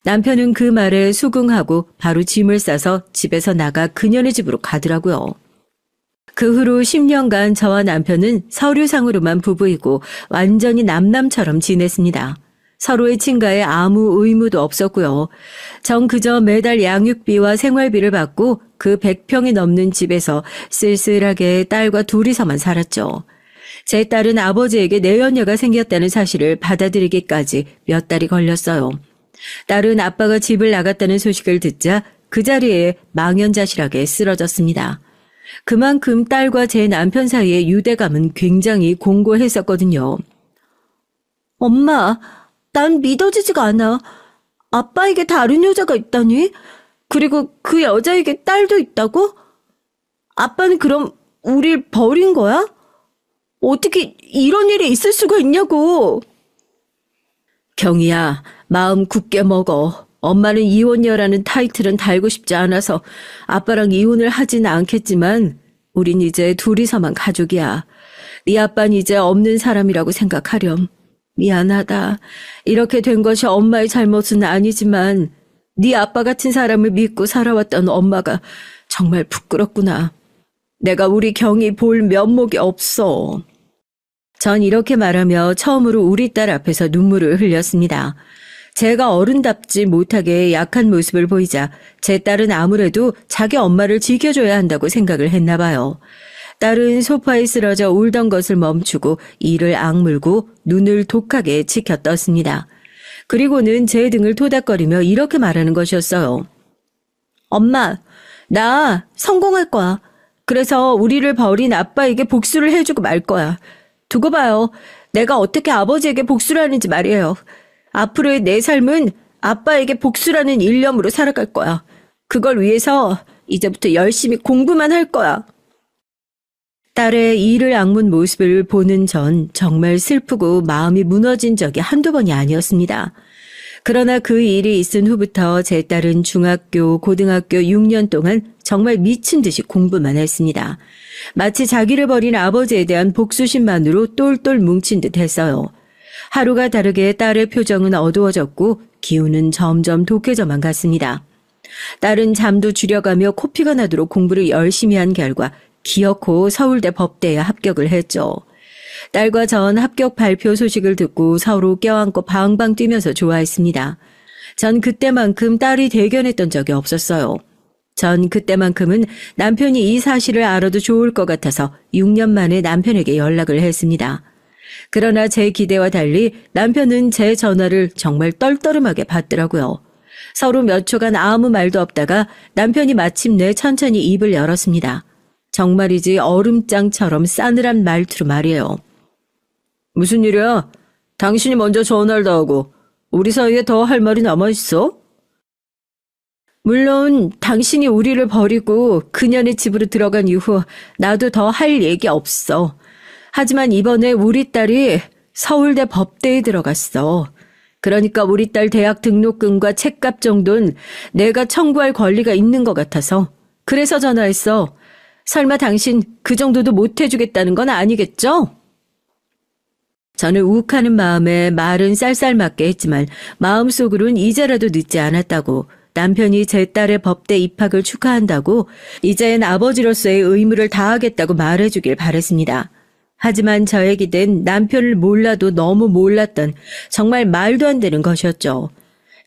S3: 남편은 그 말에 수긍하고 바로 짐을 싸서 집에서 나가 그녀네 집으로 가더라고요. 그 후로 10년간 저와 남편은 서류상으로만 부부이고 완전히 남남처럼 지냈습니다. 서로의 친가에 아무 의무도 없었고요. 전 그저 매달 양육비와 생활비를 받고 그 100평이 넘는 집에서 쓸쓸하게 딸과 둘이서만 살았죠. 제 딸은 아버지에게 내연녀가 생겼다는 사실을 받아들이기까지 몇 달이 걸렸어요. 딸은 아빠가 집을 나갔다는 소식을 듣자 그 자리에 망연자실하게 쓰러졌습니다. 그만큼 딸과 제 남편 사이의 유대감은 굉장히 공고했었거든요.
S2: 엄마, 난 믿어지지가 않아. 아빠에게 다른 여자가 있다니? 그리고 그 여자에게 딸도 있다고? 아빠는 그럼 우릴 버린 거야? 어떻게 이런 일이 있을 수가 있냐고.
S3: 경희야, 마음 굳게 먹어. 엄마는 이혼녀라는 타이틀은 달고 싶지 않아서 아빠랑 이혼을 하진 않겠지만 우린 이제 둘이서만 가족이야. 네 아빠는 이제 없는 사람이라고 생각하렴. 미안하다. 이렇게 된 것이 엄마의 잘못은 아니지만 네 아빠 같은 사람을 믿고 살아왔던 엄마가 정말 부끄럽구나. 내가 우리 경희 볼 면목이 없어. 전 이렇게 말하며 처음으로 우리 딸 앞에서 눈물을 흘렸습니다. 제가 어른답지 못하게 약한 모습을 보이자 제 딸은 아무래도 자기 엄마를 지켜줘야 한다고 생각을 했나 봐요. 딸은 소파에 쓰러져 울던 것을 멈추고 이를 악물고 눈을 독하게 치켜떴습니다. 그리고는 제 등을 토닥거리며 이렇게 말하는 것이었어요.
S2: 엄마, 나 성공할 거야. 그래서 우리를 버린 아빠에게 복수를 해주고 말 거야. 두고 봐요. 내가 어떻게 아버지에게 복수를 하는지 말이에요. 앞으로의 내 삶은 아빠에게 복수라는 일념으로 살아갈 거야. 그걸 위해서 이제부터 열심히 공부만 할 거야.
S3: 딸의 이를 악문 모습을 보는 전 정말 슬프고 마음이 무너진 적이 한두 번이 아니었습니다. 그러나 그 일이 있은 후부터 제 딸은 중학교, 고등학교 6년 동안 정말 미친 듯이 공부만 했습니다. 마치 자기를 버린 아버지에 대한 복수심만으로 똘똘 뭉친 듯 했어요. 하루가 다르게 딸의 표정은 어두워졌고 기운은 점점 독해져만 갔습니다. 딸은 잠도 줄여가며 코피가 나도록 공부를 열심히 한 결과 기어코 서울대 법대에 합격을 했죠. 딸과 전 합격 발표 소식을 듣고 서로 껴안고 방방 뛰면서 좋아했습니다. 전 그때만큼 딸이 대견했던 적이 없었어요. 전 그때만큼은 남편이 이 사실을 알아도 좋을 것 같아서 6년 만에 남편에게 연락을 했습니다. 그러나 제 기대와 달리 남편은 제 전화를 정말 떨떠름하게 받더라고요. 서로 몇 초간 아무 말도 없다가 남편이 마침내 천천히 입을 열었습니다. 정말이지 얼음장처럼 싸늘한 말투로 말이에요. 무슨 일이야? 당신이 먼저 전화를 다 하고 우리 사이에 더 할 말이 남아있어? 물론 당신이 우리를 버리고 그녀네 집으로 들어간 이후 나도 더 할 얘기 없어. 하지만 이번에 우리 딸이 서울대 법대에 들어갔어. 그러니까 우리 딸 대학 등록금과 책값 정도는 내가 청구할 권리가 있는 것 같아서 그래서 전화했어. 설마 당신 그 정도도 못 해주겠다는 건 아니겠죠? 저는 욱하는 마음에 말은 쌀쌀맞게 했지만 마음속으론 이제라도 늦지 않았다고, 남편이 제 딸의 법대 입학을 축하한다고, 이젠 아버지로서의 의무를 다하겠다고 말해주길 바랬습니다. 하지만 저의 기대는 남편을 몰라도 너무 몰랐던 정말 말도 안 되는 것이었죠.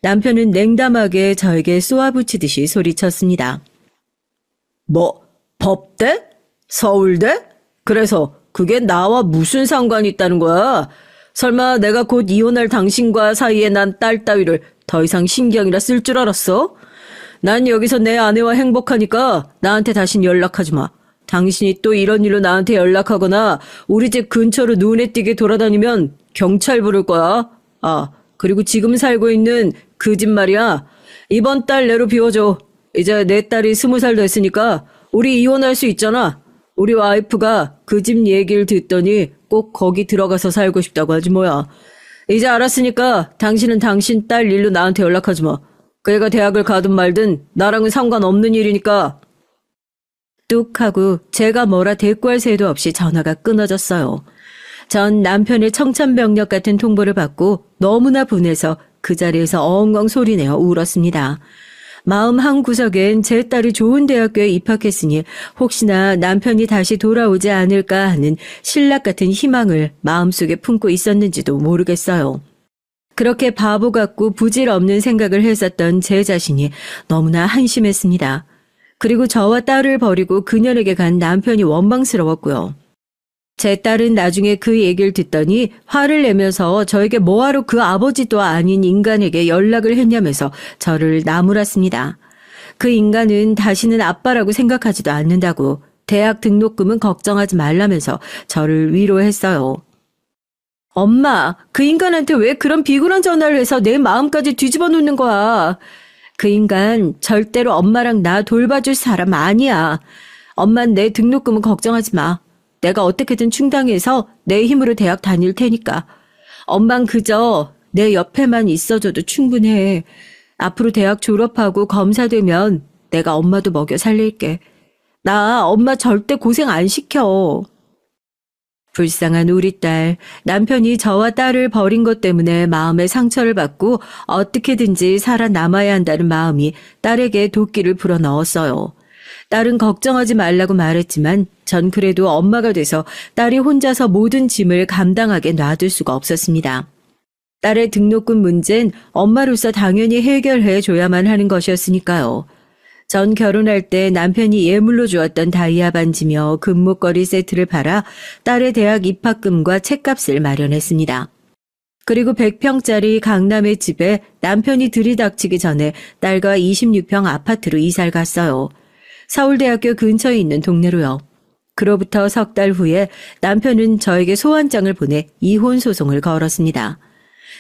S3: 남편은 냉담하게 저에게 쏘아붙이듯이 소리쳤습니다. 뭐, 법대? 서울대? 그래서 그게 나와 무슨 상관이 있다는 거야? 설마 내가 곧 이혼할 당신과 사이에 난 딸 따위를 더 이상 신경이라 쓸 줄 알았어? 난 여기서 내 아내와 행복하니까 나한테 다신 연락하지 마. 당신이 또 이런 일로 나한테 연락하거나 우리 집 근처로 눈에 띄게 돌아다니면 경찰 부를 거야. 아, 그리고 지금 살고 있는 그 집 말이야. 이번 달 내로 비워줘. 이제 내 딸이 20살 됐으니까 우리 이혼할 수 있잖아. 우리 와이프가 그 집 얘기를 듣더니 꼭 거기 들어가서 살고 싶다고 하지 뭐야. 이제 알았으니까 당신은 당신 딸 일로 나한테 연락하지 마. 그애가 대학을 가든 말든 나랑은 상관없는 일이니까.
S1: 뚝 하고 제가 뭐라 대꾸할 새도 없이 전화가 끊어졌어요. 전 남편의 청천벽력 같은 통보를 받고 너무나 분해서 그 자리에서 엉엉 소리내어 울었습니다. 마음 한구석엔 제 딸이 좋은 대학교에 입학했으니 혹시나 남편이 다시 돌아오지 않을까 하는 신락 같은 희망을 마음속에 품고 있었는지도 모르겠어요. 그렇게 바보 같고 부질없는 생각을 했었던 제 자신이 너무나 한심했습니다. 그리고 저와 딸을 버리고 그녀에게 간 남편이 원망스러웠고요. 제 딸은 나중에 그 얘기를 듣더니 화를 내면서 저에게 뭐하러 그 아버지도 아닌 인간에게 연락을 했냐면서 저를 나무랐습니다. 그 인간은 다시는 아빠라고 생각하지도 않는다고 대학 등록금은 걱정하지 말라면서 저를 위로했어요. 엄마, 그 인간한테 왜 그런 비굴한 전화를 해서 내 마음까지 뒤집어 놓는 거야. 그 인간 절대로 엄마랑 나 돌봐줄 사람 아니야. 엄만 내 등록금은 걱정하지 마. 내가 어떻게든 충당해서 내 힘으로 대학 다닐 테니까. 엄만 그저 내 옆에만 있어줘도 충분해. 앞으로 대학 졸업하고 검사되면 내가 엄마도 먹여 살릴게. 나 엄마 절대 고생 안 시켜. 불쌍한 우리 딸, 남편이 저와 딸을 버린 것 때문에 마음에 상처를 받고 어떻게든지 살아남아야 한다는 마음이 딸에게 도끼를 불어넣었어요. 딸은 걱정하지 말라고 말했지만 전 그래도 엄마가 돼서 딸이 혼자서 모든 짐을 감당하게 놔둘 수가 없었습니다. 딸의 등록금 문제는 엄마로서 당연히 해결해 줘야만 하는 것이었으니까요. 전 결혼할 때 남편이 예물로 주었던 다이아 반지며 금목걸이 세트를 팔아 딸의 대학 입학금과 책값을 마련했습니다. 그리고 100평짜리 강남의 집에 남편이 들이닥치기 전에 딸과 26평 아파트로 이사를 갔어요. 서울대학교 근처에 있는 동네로요. 그로부터 석 달 후에 남편은 저에게 소환장을 보내 이혼 소송을 걸었습니다.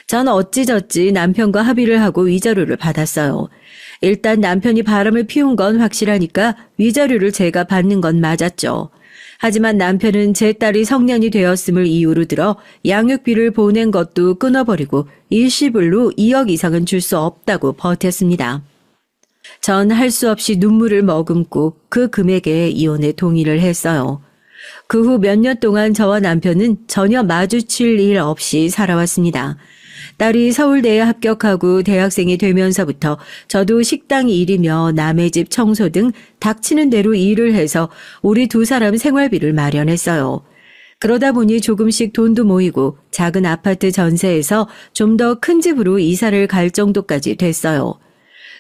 S1: 전 어찌저찌 남편과 합의를 하고 위자료를 받았어요. 일단 남편이 바람을 피운 건 확실하니까 위자료를 제가 받는 건 맞았죠. 하지만 남편은 제 딸이 성년이 되었음을 이유로 들어 양육비를 보낸 것도 끊어버리고 일시불로 2억 이상은 줄 수 없다고 버텼습니다. 전 할 수 없이 눈물을 머금고 그 금액에 이혼에 동의를 했어요. 그 후 몇 년 동안 저와 남편은 전혀 마주칠 일 없이 살아왔습니다. 딸이 서울대에 합격하고 대학생이 되면서부터 저도 식당 일이며 남의 집 청소 등 닥치는 대로 일을 해서 우리 두 사람 생활비를 마련했어요. 그러다 보니 조금씩 돈도 모이고 작은 아파트 전세에서 좀 더 큰 집으로 이사를 갈 정도까지 됐어요.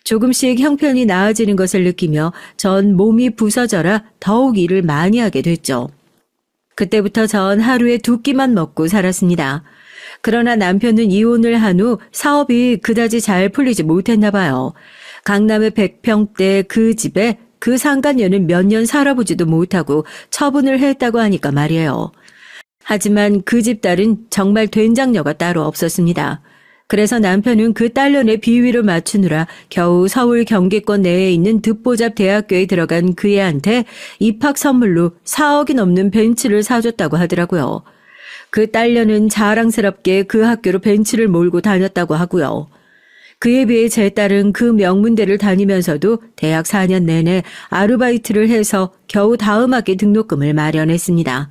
S1: 조금씩 형편이 나아지는 것을 느끼며 전 몸이 부서져라 더욱 일을 많이 하게 됐죠. 그때부터 전 하루에 2끼만 먹고 살았습니다. 그러나 남편은 이혼을 한 후 사업이 그다지 잘 풀리지 못했나 봐요. 강남의 100평대 그 집에 그 상간녀는 몇 년 살아보지도 못하고 처분을 했다고 하니까 말이에요. 하지만 그 집 딸은 정말 된장녀가 따로 없었습니다. 그래서 남편은 그 딸년의 비위를 맞추느라 겨우 서울 경기권 내에 있는 듣보잡 대학교에 들어간 그 애한테 입학 선물로 4억이 넘는 벤츠를 사줬다고 하더라고요. 그 딸년은 자랑스럽게 그 학교로 벤츠를 몰고 다녔다고 하고요. 그에 비해 제 딸은 그 명문대를 다니면서도 대학 4년 내내 아르바이트를 해서 겨우 다음 학기 등록금을 마련했습니다.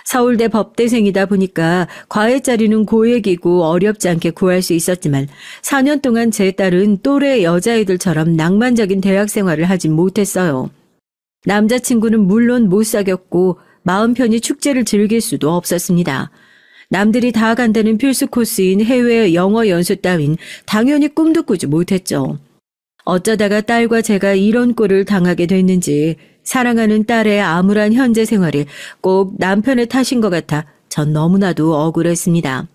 S1: 서울대 법대생이다 보니까 과외 자리는 고액이고 어렵지 않게 구할 수 있었지만 4년 동안 제 딸은 또래 여자애들처럼 낭만적인 대학 생활을 하지 못했어요. 남자친구는 물론 못 사귀었고 마음 편히 축제를 즐길 수도 없었습니다. 남들이 다 간다는 필수 코스인 해외 영어 연수 따윈 당연히 꿈도 꾸지 못했죠. 어쩌다가 딸과 제가 이런 꼴을 당하게 됐는지 사랑하는 딸의 암울한 현재 생활이 꼭 남편의 탓인 것 같아 전 너무나도 억울했습니다.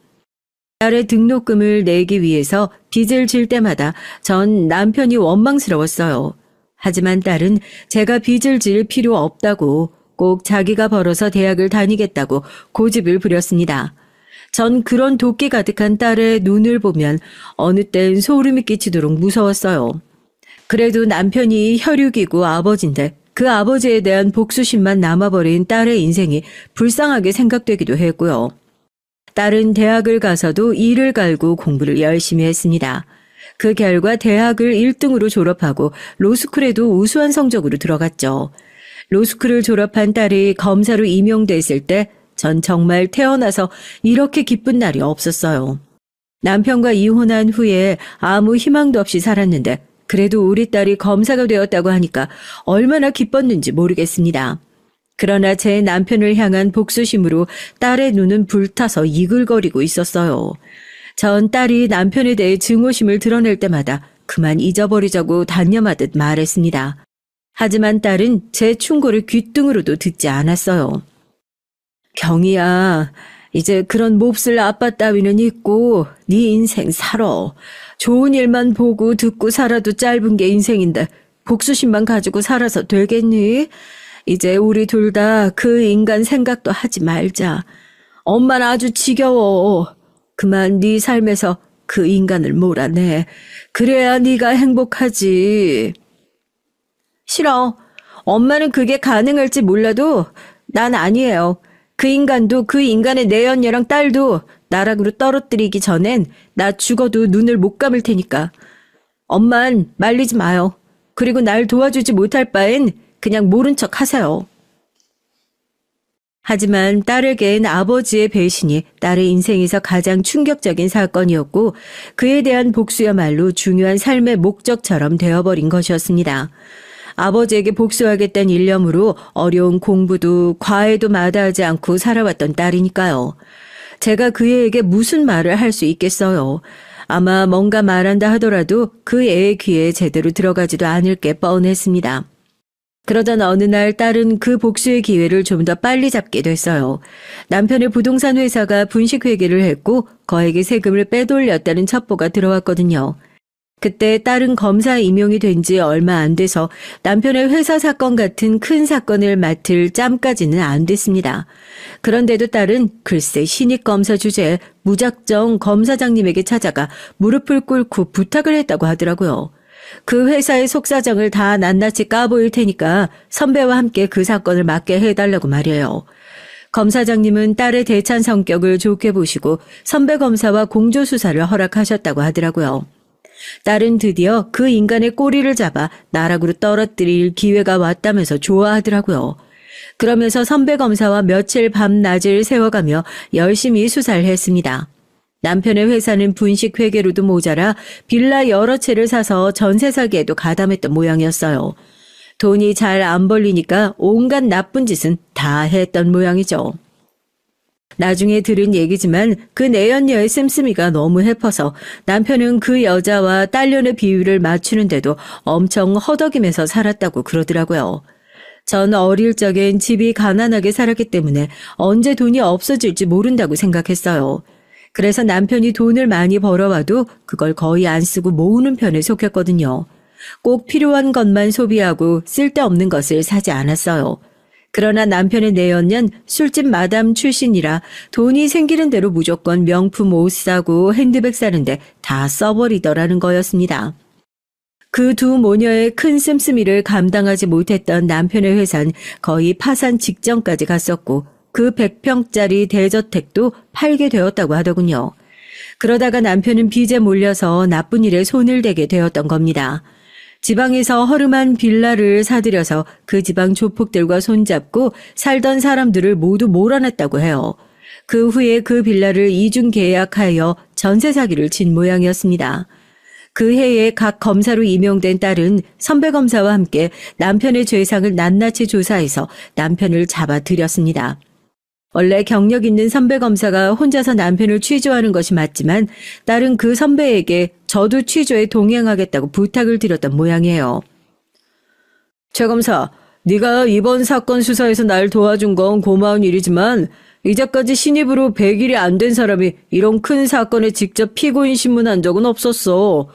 S1: 딸의 등록금을 내기 위해서 빚을 질 때마다 전 남편이 원망스러웠어요. 하지만 딸은 제가 빚을 질 필요 없다고 꼭 자기가 벌어서 대학을 다니겠다고 고집을 부렸습니다. 전 그런 도끼 가득한 딸의 눈을 보면 어느 땐 소름이 끼치도록 무서웠어요. 그래도 남편이 혈육이고 아버지인데 그 아버지에 대한 복수심만 남아버린 딸의 인생이 불쌍하게 생각되기도 했고요. 딸은 대학을 가서도 이를 갈고 공부를 열심히 했습니다. 그 결과 대학을 1등으로 졸업하고 로스쿨에도 우수한 성적으로 들어갔죠. 로스쿨을 졸업한 딸이 검사로 임용됐을 때 전 정말 태어나서 이렇게 기쁜 날이 없었어요. 남편과 이혼한 후에 아무 희망도 없이 살았는데 그래도 우리 딸이 검사가 되었다고 하니까 얼마나 기뻤는지 모르겠습니다. 그러나 제 남편을 향한 복수심으로 딸의 눈은 불타서 이글거리고 있었어요. 전 딸이 남편에 대해 증오심을 드러낼 때마다 그만 잊어버리자고 단념하듯 말했습니다. 하지만 딸은 제 충고를 귓등으로도 듣지 않았어요. 경희야, 이제 그런 몹쓸 아빠 따위는 있고 네 인생 살아. 좋은 일만 보고 듣고 살아도 짧은 게 인생인데 복수심만 가지고 살아서 되겠니? 이제 우리 둘 다 그 인간 생각도 하지 말자. 엄마는 아주 지겨워. 그만 네 삶에서 그 인간을 몰아내. 그래야 네가 행복하지. 싫어. 엄마는 그게 가능할지 몰라도 난 아니에요. 그 인간도 그 인간의 내연녀랑 딸도 나락으로 떨어뜨리기 전엔 나 죽어도 눈을 못 감을 테니까. 엄만 말리지 마요. 그리고 날 도와주지 못할 바엔 그냥 모른 척 하세요. 하지만 딸에겐 아버지의 배신이 딸의 인생에서 가장 충격적인 사건이었고 그에 대한 복수야말로 중요한 삶의 목적처럼 되어버린 것이었습니다. 아버지에게 복수하겠다는 일념으로 어려운 공부도 과외도 마다하지 않고 살아왔던 딸이니까요. 제가 그애에게 무슨 말을 할 수 있겠어요. 아마 뭔가 말한다 하더라도 그 애의 귀에 제대로 들어가지도 않을 게 뻔했습니다. 그러던 어느 날 딸은 그 복수의 기회를 좀 더 빨리 잡게 됐어요. 남편의 부동산 회사가 분식회계를 했고 거액의 세금을 빼돌렸다는 첩보가 들어왔거든요. 그때 딸은 검사 임용이 된 지 얼마 안 돼서 남편의 회사 사건 같은 큰 사건을 맡을 짬까지는 안 됐습니다. 그런데도 딸은 글쎄 신입 검사 주제에 무작정 검사장님에게 찾아가 무릎을 꿇고 부탁을 했다고 하더라고요. 그 회사의 속사정을 다 낱낱이 까보일 테니까 선배와 함께 그 사건을 맡게 해달라고 말이에요. 검사장님은 딸의 대찬 성격을 좋게 보시고 선배 검사와 공조수사를 허락하셨다고 하더라고요. 딸은 드디어 그 인간의 꼬리를 잡아 나락으로 떨어뜨릴 기회가 왔다면서 좋아하더라고요. 그러면서 선배 검사와 며칠 밤낮을 세워가며 열심히 수사를 했습니다. 남편의 회사는 분식 회계로도 모자라 빌라 여러 채를 사서 전세 사기에도 가담했던 모양이었어요. 돈이 잘 안 벌리니까 온갖 나쁜 짓은 다 했던 모양이죠. 나중에 들은 얘기지만 그 내연녀의 씀씀이가 너무 해퍼서 남편은 그 여자와 딸년의 비율을 맞추는데도 엄청 허덕이면서 살았다고 그러더라고요. 전 어릴 적엔 집이 가난하게 살았기 때문에 언제 돈이 없어질지 모른다고 생각했어요. 그래서 남편이 돈을 많이 벌어와도 그걸 거의 안 쓰고 모으는 편에 속했거든요. 꼭 필요한 것만 소비하고 쓸데없는 것을 사지 않았어요. 그러나 남편의 내연년 술집 마담 출신이라 돈이 생기는 대로 무조건 명품 옷 사고 핸드백 사는데 다 써버리더라는 거였습니다. 그 두 모녀의 큰 씀씀이를 감당하지 못했던 남편의 회사는 거의 파산 직전까지 갔었고 그 100평짜리 대저택도 팔게 되었다고 하더군요. 그러다가 남편은 빚에 몰려서 나쁜 일에 손을 대게 되었던 겁니다. 지방에서 허름한 빌라를 사들여서 그 지방 조폭들과 손잡고 살던 사람들을 모두 몰아냈다고 해요. 그 후에 그 빌라를 이중 계약하여 전세 사기를 친 모양이었습니다. 그 해에 각 검사로 임용된 딸은 선배 검사와 함께 남편의 죄상을 낱낱이 조사해서 남편을 잡아들였습니다. 원래 경력 있는 선배 검사가 혼자서 남편을 취조하는 것이 맞지만 딸은 그 선배에게 저도 취조에 동행하겠다고 부탁을 드렸던 모양이에요. 최 검사, 네가 이번 사건 수사에서 날 도와준 건 고마운 일이지만 이제까지 신입으로 100일이 안 된 사람이 이런 큰 사건에 직접 피고인 신문한 적은 없었어.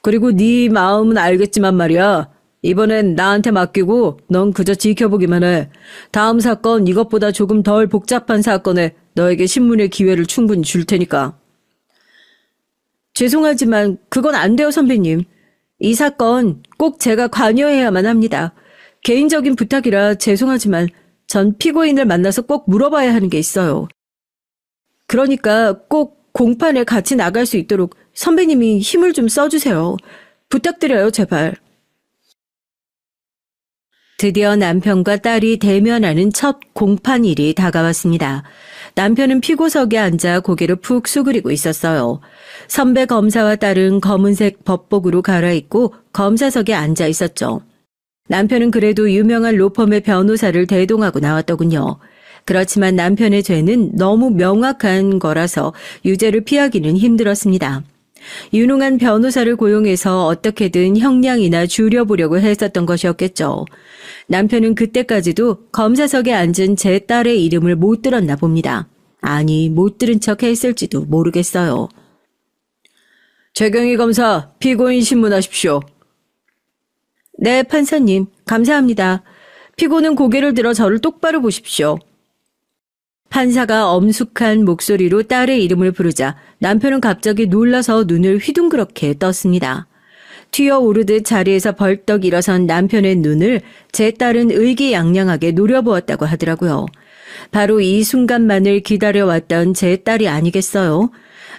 S1: 그리고 네 마음은 알겠지만 말이야.
S3: 이번엔 나한테 맡기고 넌 그저 지켜보기만 해. 다음 사건 이것보다 조금 덜 복잡한 사건에 너에게 신문의 기회를 충분히 줄 테니까.
S1: 죄송하지만 그건 안 돼요, 선배님. 이 사건 꼭 제가 관여해야만 합니다. 개인적인 부탁이라 죄송하지만 전 피고인을 만나서 꼭 물어봐야 하는 게 있어요. 그러니까 꼭 공판에 같이 나갈 수 있도록 선배님이 힘을 좀 써주세요. 부탁드려요, 제발. 드디어 남편과 딸이 대면하는 첫 공판일이 다가왔습니다. 남편은 피고석에 앉아 고개를 푹 수그리고 있었어요. 선배 검사와 딸은 검은색 법복으로 갈아입고 검사석에 앉아 있었죠. 남편은 그래도 유명한 로펌의 변호사를 대동하고 나왔더군요. 그렇지만 남편의 죄는 너무 명확한 거라서 유죄를 피하기는 힘들었습니다. 유능한 변호사를 고용해서 어떻게든 형량이나 줄여보려고 했었던 것이었겠죠. 남편은 그때까지도 검사석에 앉은 제 딸의 이름을 못 들었나 봅니다. 아니, 못 들은 척 했을지도 모르겠어요.
S3: 최경희 검사, 피고인 신문하십시오.
S1: 네, 판사님. 감사합니다. 피고는 고개를 들어 저를 똑바로 보십시오. 판사가 엄숙한 목소리로 딸의 이름을 부르자 남편은 갑자기 놀라서 눈을 휘둥그렇게 떴습니다. 튀어오르듯 자리에서 벌떡 일어선 남편의 눈을 제 딸은 의기양양하게 노려보았다고 하더라고요. 바로 이 순간만을 기다려왔던 제 딸이 아니겠어요?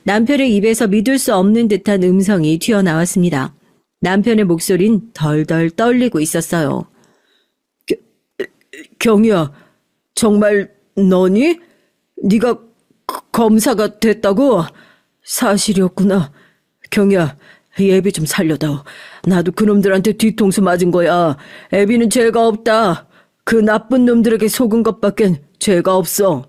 S1: 남편의 입에서 믿을 수 없는 듯한 음성이 튀어나왔습니다. 남편의 목소린 덜덜 떨리고 있었어요.
S3: 경희야, 정말 너니? 네가 검사가 됐다고? 사실이었구나. 경희야, 이 애비 좀 살려다오. 나도 그놈들한테 뒤통수 맞은 거야. 애비는 죄가 없다. 그 나쁜 놈들에게 속은 것밖엔 죄가 없어.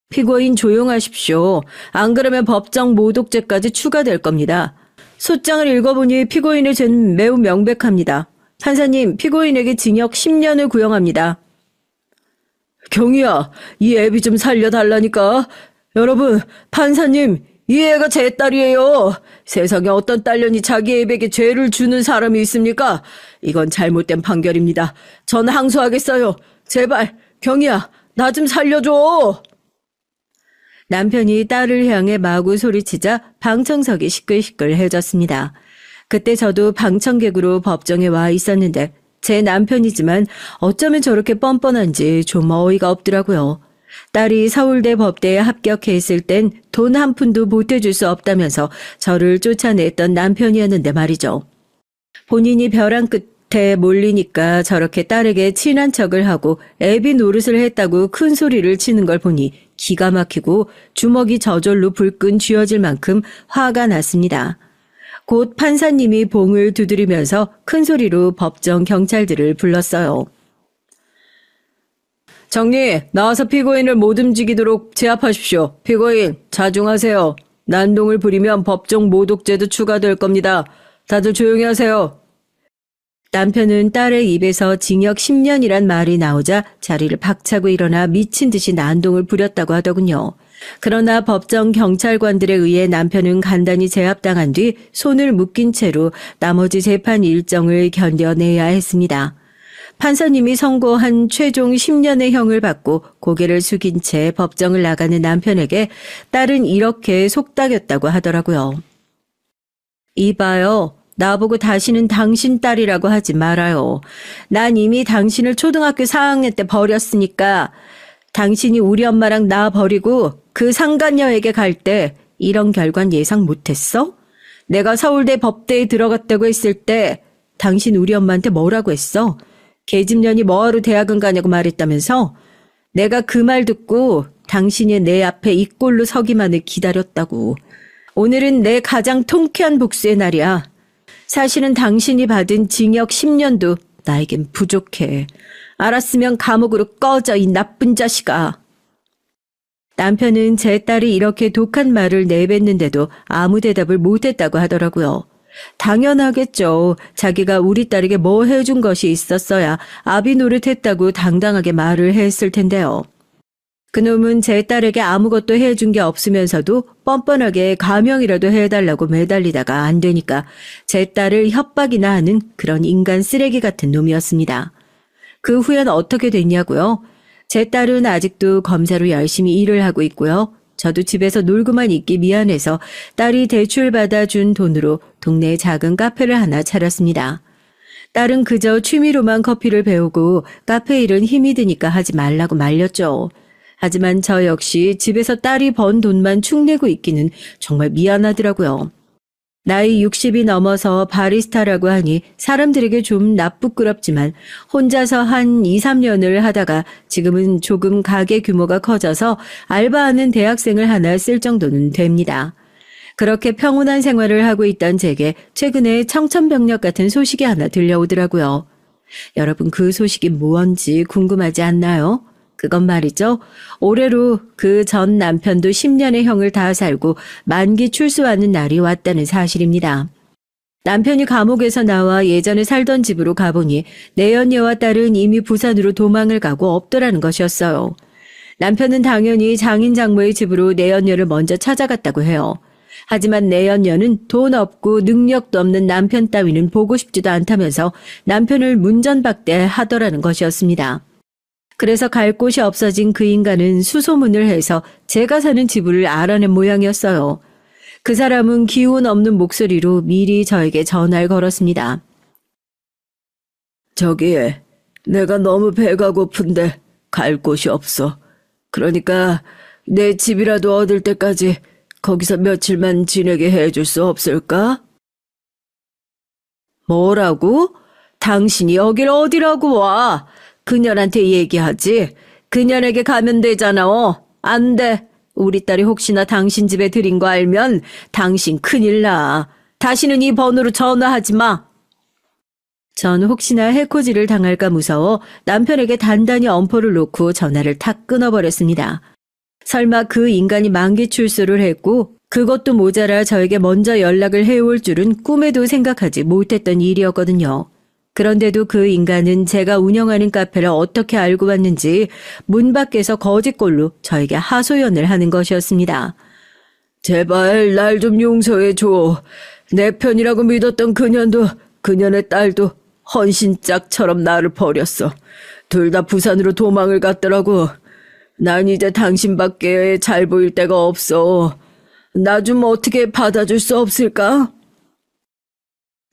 S1: 피고인 조용하십시오. 안 그러면 법정 모독죄까지 추가될 겁니다. 소장을 읽어보니 피고인의 죄는 매우 명백합니다. 판사님, 피고인에게 징역 10년을 구형합니다.
S3: 경희야, 이 애비 좀 살려달라니까. 여러분, 판사님, 이 애가 제 딸이에요. 세상에 어떤 딸년이 자기 애에게 죄를 주는 사람이 있습니까? 이건 잘못된 판결입니다. 전 항소하겠어요. 제발, 경희야, 나 좀 살려줘.
S1: 남편이 딸을 향해 마구 소리치자 방청석이 시끌시끌해졌습니다. 그때 저도 방청객으로 법정에 와 있었는데 제 남편이지만 어쩌면 저렇게 뻔뻔한지 좀 어이가 없더라고요. 딸이 서울대 법대에 합격했을 땐 돈 한 푼도 보태줄 수 없다면서 저를 쫓아냈던 남편이었는데 말이죠. 본인이 벼랑 끝에 몰리니까 저렇게 딸에게 친한 척을 하고 애비 노릇을 했다고 큰 소리를 치는 걸 보니 기가 막히고 주먹이 저절로 불끈 쥐어질 만큼 화가 났습니다. 곧 판사님이 봉을 두드리면서 큰 소리로 법정 경찰들을 불렀어요.
S3: 정리, 나와서 피고인을 못 움직이도록 제압하십시오. 피고인, 자중하세요. 난동을 부리면 법정 모독죄도 추가될 겁니다. 다들 조용히 하세요.
S1: 남편은 딸의 입에서 징역 10년이란 말이 나오자 자리를 박차고 일어나 미친 듯이 난동을 부렸다고 하더군요. 그러나 법정 경찰관들에 의해 남편은 간단히 제압당한 뒤 손을 묶인 채로 나머지 재판 일정을 견뎌내야 했습니다. 판사님이 선고한 최종 10년의 형을 받고 고개를 숙인 채 법정을 나가는 남편에게 딸은 이렇게 속닥였다고 하더라고요. 이봐요. 나보고 다시는 당신 딸이라고 하지 말아요. 난 이미 당신을 초등학교 4학년 때 버렸으니까 당신이 우리 엄마랑 나 버리고 그 상간녀에게 갈 때 이런 결과는 예상 못했어? 내가 서울대 법대에 들어갔다고 했을 때 당신 우리 엄마한테 뭐라고 했어? 계집년이 뭐하러 대학은 가냐고 말했다면서? 내가 그 말 듣고 당신이 내 앞에 이 꼴로 서기만을 기다렸다고. 오늘은 내 가장 통쾌한 복수의 날이야. 사실은 당신이 받은 징역 10년도 나에겐 부족해. 알았으면 감옥으로 꺼져, 이 나쁜 자식아. 남편은 제 딸이 이렇게 독한 말을 내뱉는데도 아무 대답을 못했다고 하더라고요. 당연하겠죠. 자기가 우리 딸에게 뭐 해준 것이 있었어야 아비 노릇했다고 당당하게 말을 했을 텐데요.
S3: 그놈은 제 딸에게 아무것도 해준 게 없으면서도 뻔뻔하게 가명이라도 해달라고 매달리다가 안 되니까 제 딸을 협박이나 하는 그런 인간 쓰레기 같은 놈이었습니다. 그 후엔 어떻게 됐냐고요? 제 딸은 아직도 검사로 열심히 일을 하고 있고요. 저도 집에서 놀고만 있기 미안해서 딸이 대출받아준 돈으로 동네에 작은 카페를 하나 차렸습니다. 딸은 그저 취미로만 커피를 배우고 카페 일은 힘이 드니까 하지 말라고 말렸죠. 하지만 저 역시 집에서 딸이 번 돈만 축내고 있기는 정말 미안하더라고요. 나이 60이 넘어서 바리스타라고 하니 사람들에게 좀 나쁘끄럽지만 혼자서 한 2, 3년을 하다가 지금은 조금 가게 규모가 커져서 알바하는 대학생을 하나 쓸 정도는 됩니다. 그렇게 평온한 생활을 하고 있던 제게 최근에 청천벽력 같은 소식이 하나 들려오더라고요. 여러분 그 소식이 무언지 궁금하지 않나요? 그건 말이죠. 올해로 그 전 남편도 10년의 형을 다 살고 만기 출소하는 날이 왔다는 사실입니다. 남편이 감옥에서 나와 예전에 살던 집으로 가보니 내연녀와 딸은 이미 부산으로 도망을 가고 없더라는 것이었어요. 남편은 당연히 장인 장모의 집으로 내연녀를 먼저 찾아갔다고 해요. 하지만 내연녀는 돈 없고 능력도 없는 남편 따위는 보고 싶지도 않다면서 남편을 문전박대하더라는 것이었습니다. 그래서 갈 곳이 없어진 그 인간은 수소문을 해서 제가 사는 집을 알아낸 모양이었어요. 그 사람은 기운 없는 목소리로 미리 저에게 전화를 걸었습니다. 저기, 내가 너무 배가 고픈데 갈 곳이 없어. 그러니까 내 집이라도 얻을 때까지 거기서 며칠만 지내게 해줄 수 없을까? 뭐라고? 당신이 여길 어디라고 와? 그년한테 얘기하지. 그년에게 가면 되잖아. 안 돼. 우리 딸이 혹시나 당신 집에 들인 거 알면 당신 큰일 나. 다시는 이 번호로 전화하지 마. 전 혹시나 해코지를 당할까 무서워 남편에게 단단히 엄포를 놓고 전화를 탁 끊어버렸습니다. 설마 그 인간이 만기 출소를 했고 그것도 모자라 저에게 먼저 연락을 해올 줄은 꿈에도 생각하지 못했던 일이었거든요. 그런데도 그 인간은 제가 운영하는 카페를 어떻게 알고 왔는지 문 밖에서 거짓골로 저에게 하소연을 하는 것이었습니다. 제발 날 좀 용서해줘. 내 편이라고 믿었던 그년도 그년의 딸도 헌신짝처럼 나를 버렸어. 둘 다 부산으로 도망을 갔더라고. 난 이제 당신밖에 잘 보일 데가 없어. 나 좀 어떻게 받아줄 수 없을까?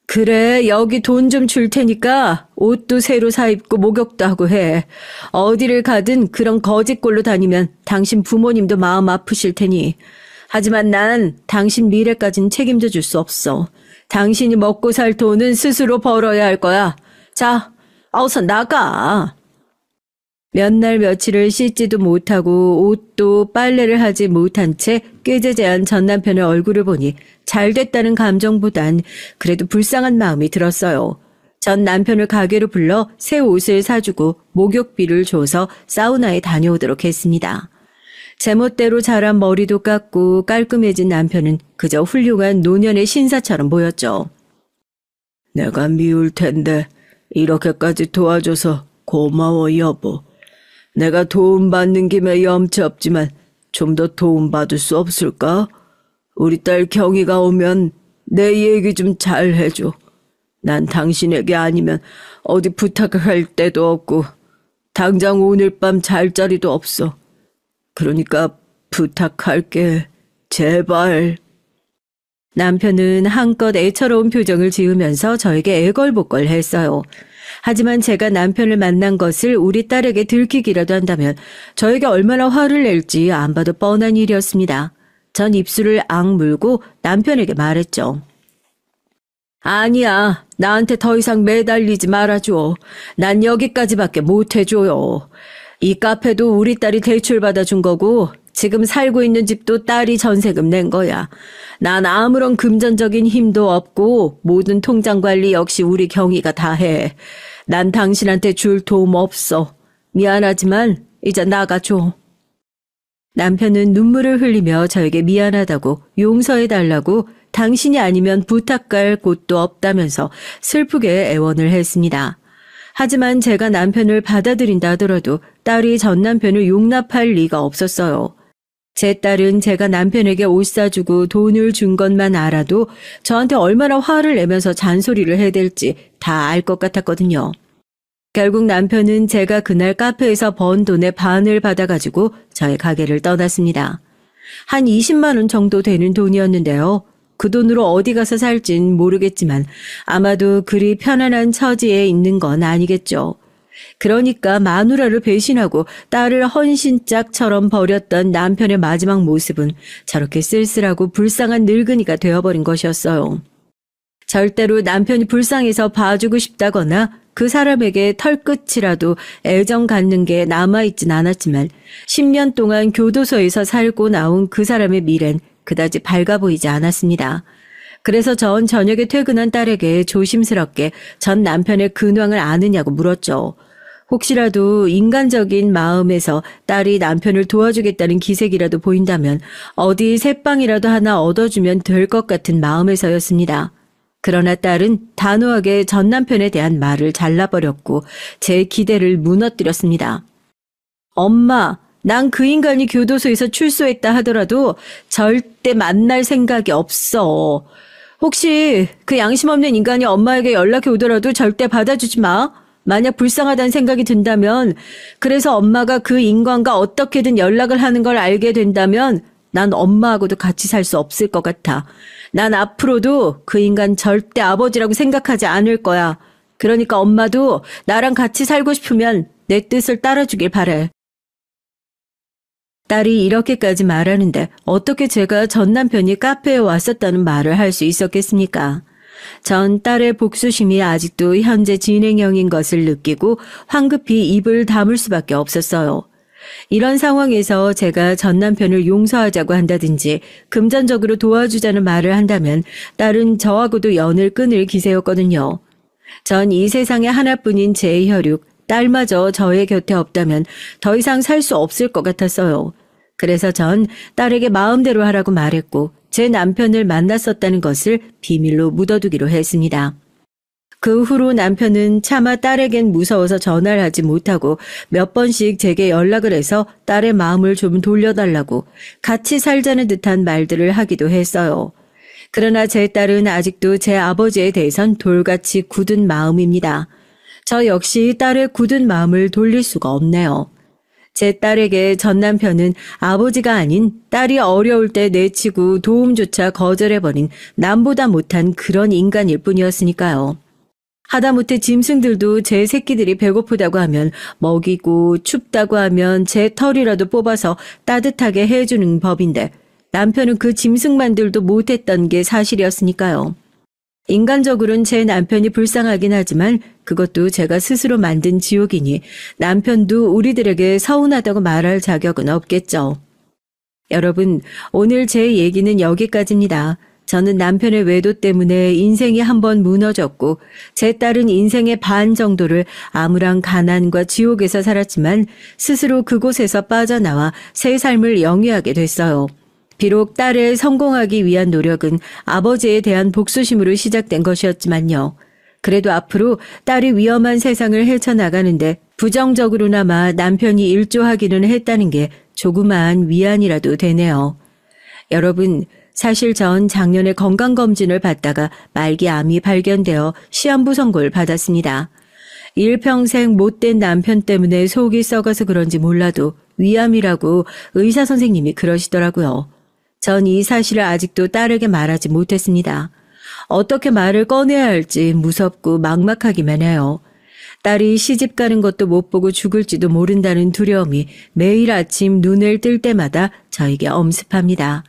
S3: 그래, 여기 돈 좀 줄 테니까 옷도 새로 사 입고 목욕도 하고 해. 어디를 가든 그런 거짓골로 다니면 당신 부모님도 마음 아프실 테니. 하지만 난 당신 미래까진 책임져 줄 수 없어. 당신이 먹고 살 돈은 스스로 벌어야 할 거야. 자, 어서 나가. 몇 날 며칠을 씻지도 못하고 옷도 빨래를 하지 못한 채 꾀죄죄한 전 남편의 얼굴을 보니 잘됐다는 감정보단 그래도 불쌍한 마음이 들었어요. 전 남편을 가게로 불러 새 옷을 사주고 목욕비를 줘서 사우나에 다녀오도록 했습니다. 제멋대로 자란 머리도 깎고 깔끔해진 남편은 그저 훌륭한 노년의 신사처럼 보였죠. 내가 미울 텐데 이렇게까지 도와줘서 고마워 여보. 내가 도움받는 김에 염치 없지만 좀 더 도움받을 수 없을까? 우리 딸 경이가 오면 내 얘기 좀 잘 해줘. 난 당신에게 아니면 어디 부탁할 데도 없고 당장 오늘 밤 잘 자리도 없어. 그러니까 부탁할게. 제발. 남편은 한껏 애처로운 표정을 지으면서 저에게 애걸복걸 했어요. 하지만 제가 남편을 만난 것을 우리 딸에게 들키기라도 한다면 저에게 얼마나 화를 낼지 안 봐도 뻔한 일이었습니다. 전 입술을 악물고 남편에게 말했죠. 아니야. 나한테 더 이상 매달리지 말아줘. 난 여기까지밖에 못해줘요. 이 카페도 우리 딸이 대출받아준 거고 지금 살고 있는 집도 딸이 전세금 낸 거야. 난 아무런 금전적인 힘도 없고 모든 통장 관리 역시 우리 경이가 다 해. 난 당신한테 줄 도움 없어. 미안하지만 이제 나가줘. 남편은 눈물을 흘리며 저에게 미안하다고 용서해달라고 당신이 아니면 부탁할 곳도 없다면서 슬프게 애원을 했습니다. 하지만 제가 남편을 받아들인다 하더라도 딸이 전 남편을 용납할 리가 없었어요. 제 딸은 제가 남편에게 옷 사주고 돈을 준 것만 알아도 저한테 얼마나 화를 내면서 잔소리를 해댈지 다 알 것 같았거든요. 결국 남편은 제가 그날 카페에서 번 돈의 반을 받아가지고 저의 가게를 떠났습니다. 한 20만 원 정도 되는 돈이었는데요. 그 돈으로 어디 가서 살진 모르겠지만 아마도 그리 편안한 처지에 있는 건 아니겠죠. 그러니까 마누라를 배신하고 딸을 헌신짝처럼 버렸던 남편의 마지막 모습은 저렇게 쓸쓸하고 불쌍한 늙은이가 되어버린 것이었어요. 절대로 남편이 불쌍해서 봐주고 싶다거나 그 사람에게 털끝이라도 애정 갖는 게 남아있진 않았지만 10년 동안 교도소에서 살고 나온 그 사람의 미래는 그다지 밝아 보이지 않았습니다. 그래서 전 저녁에 퇴근한 딸에게 조심스럽게 전 남편의 근황을 아느냐고 물었죠. 혹시라도 인간적인 마음에서 딸이 남편을 도와주겠다는 기색이라도 보인다면 어디 새빵이라도 하나 얻어주면 될 것 같은 마음에서였습니다. 그러나 딸은 단호하게 전 남편에 대한 말을 잘라버렸고 제 기대를 무너뜨렸습니다. 엄마, 난 그 인간이 교도소에서 출소했다 하더라도 절대 만날 생각이 없어. 혹시 그 양심 없는 인간이 엄마에게 연락이 오더라도 절대 받아주지 마. 만약 불쌍하다는 생각이 든다면, 그래서 엄마가 그 인간과 어떻게든 연락을 하는 걸 알게 된다면 난 엄마하고도 같이 살 수 없을 것 같아. 난 앞으로도 그 인간 절대 아버지라고 생각하지 않을 거야. 그러니까 엄마도 나랑 같이 살고 싶으면 내 뜻을 따라주길 바래. 딸이 이렇게까지 말하는데 어떻게 제가 전 남편이 카페에 왔었다는 말을 할 수 있었겠습니까? 전 딸의 복수심이 아직도 현재 진행형인 것을 느끼고 황급히 입을 다물 수밖에 없었어요. 이런 상황에서 제가 전 남편을 용서하자고 한다든지 금전적으로 도와주자는 말을 한다면 딸은 저하고도 연을 끊을 기세였거든요. 전 이 세상에 하나뿐인 제 혈육, 딸마저 저의 곁에 없다면 더 이상 살 수 없을 것 같았어요. 그래서 전 딸에게 마음대로 하라고 말했고 제 남편을 만났었다는 것을 비밀로 묻어두기로 했습니다. 그 후로 남편은 차마 딸에겐 무서워서 전화를 하지 못하고 몇 번씩 제게 연락을 해서 딸의 마음을 좀 돌려달라고 같이 살자는 듯한 말들을 하기도 했어요. 그러나 제 딸은 아직도 제 아버지에 대해선 돌같이 굳은 마음입니다. 저 역시 딸의 굳은 마음을 돌릴 수가 없네요. 제 딸에게 전 남편은 아버지가 아닌 딸이 어려울 때 내치고 도움조차 거절해버린 남보다 못한 그런 인간일 뿐이었으니까요. 하다못해 짐승들도 제 새끼들이 배고프다고 하면 먹이고 춥다고 하면 제 털이라도 뽑아서 따뜻하게 해주는 법인데 남편은 그 짐승만들도 못했던 게 사실이었으니까요. 인간적으로는 제 남편이 불쌍하긴 하지만 그것도 제가 스스로 만든 지옥이니 남편도 우리들에게 서운하다고 말할 자격은 없겠죠. 여러분, 오늘 제 얘기는 여기까지입니다. 저는 남편의 외도 때문에 인생이 한번 무너졌고 제 딸은 인생의 반 정도를 암울한 가난과 지옥에서 살았지만 스스로 그곳에서 빠져나와 새 삶을 영위하게 됐어요. 비록 딸을 성공하기 위한 노력은 아버지에 대한 복수심으로 시작된 것이었지만요. 그래도 앞으로 딸이 위험한 세상을 헤쳐나가는데 부정적으로나마 남편이 일조하기는 했다는 게 조그마한 위안이라도 되네요. 여러분, 사실 전 작년에 건강검진을 받다가 말기암이 발견되어 시한부 선고를 받았습니다. 일평생 못된 남편 때문에 속이 썩어서 그런지 몰라도 위암이라고 의사 선생님이 그러시더라고요. 전 이 사실을 아직도 딸에게 말하지 못했습니다. 어떻게 말을 꺼내야 할지 무섭고 막막하기만 해요. 딸이 시집 가는 것도 못 보고 죽을지도 모른다는 두려움이 매일 아침 눈을 뜰 때마다 저에게 엄습합니다.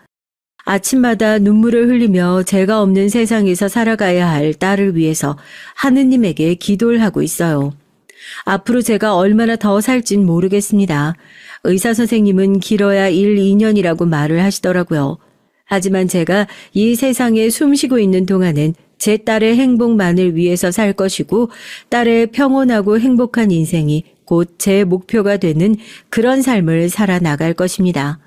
S3: 아침마다 눈물을 흘리며 제가 없는 세상에서 살아가야 할 딸을 위해서 하느님에게 기도를 하고 있어요. 앞으로 제가 얼마나 더 살진 모르겠습니다. 의사 선생님은 길어야 1, 2년이라고 말을 하시더라고요. 하지만 제가 이 세상에 숨쉬고 있는 동안엔 제 딸의 행복만을 위해서 살 것이고 딸의 평온하고 행복한 인생이 곧 제 목표가 되는 그런 삶을 살아나갈 것입니다.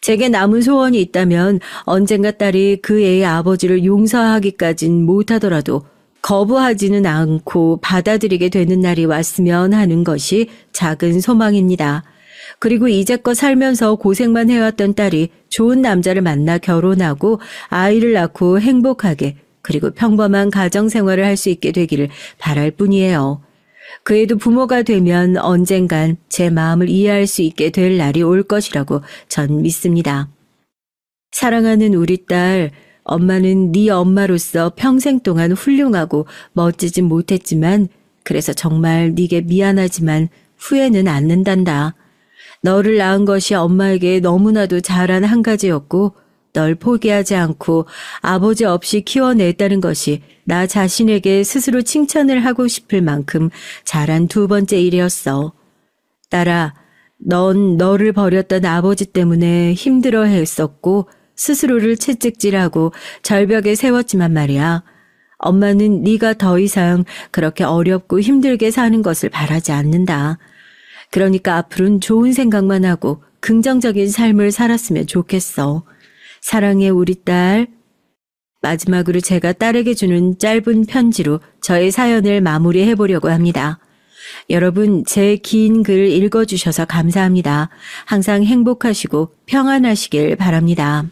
S3: 제게 남은 소원이 있다면 언젠가 딸이 그 애의 아버지를 용서하기까진 못하더라도
S1: 거부하지는 않고 받아들이게 되는 날이 왔으면 하는 것이 작은 소망입니다. 그리고 이제껏 살면서 고생만 해왔던 딸이 좋은 남자를 만나 결혼하고 아이를 낳고 행복하게 그리고 평범한 가정생활을 할 수 있게 되기를 바랄 뿐이에요. 그애도 부모가 되면 언젠간 제 마음을 이해할 수 있게 될 날이 올 것이라고 전 믿습니다. 사랑하는 우리 딸, 엄마는 네 엄마로서 평생 동안 훌륭하고 멋지진 못했지만 그래서 정말 네게 미안하지만 후회는 않는단다. 너를 낳은 것이 엄마에게 너무나도 잘한 한 가지였고 널 포기하지 않고 아버지 없이 키워냈다는 것이 나 자신에게 스스로 칭찬을 하고 싶을 만큼 잘한 두 번째 일이었어. 딸아, 넌 너를 버렸던 아버지 때문에 힘들어했었고 스스로를 채찍질하고 절벽에 세웠지만 말이야. 엄마는 네가 더 이상 그렇게 어렵고 힘들게 사는 것을 바라지 않는다. 그러니까 앞으로는 좋은 생각만 하고 긍정적인 삶을 살았으면 좋겠어. 사랑해 우리 딸. 마지막으로 제가 딸에게 주는 짧은 편지로 저의 사연을 마무리해 보려고 합니다. 여러분, 제 긴 글 읽어주셔서 감사합니다. 항상 행복하시고 평안하시길 바랍니다.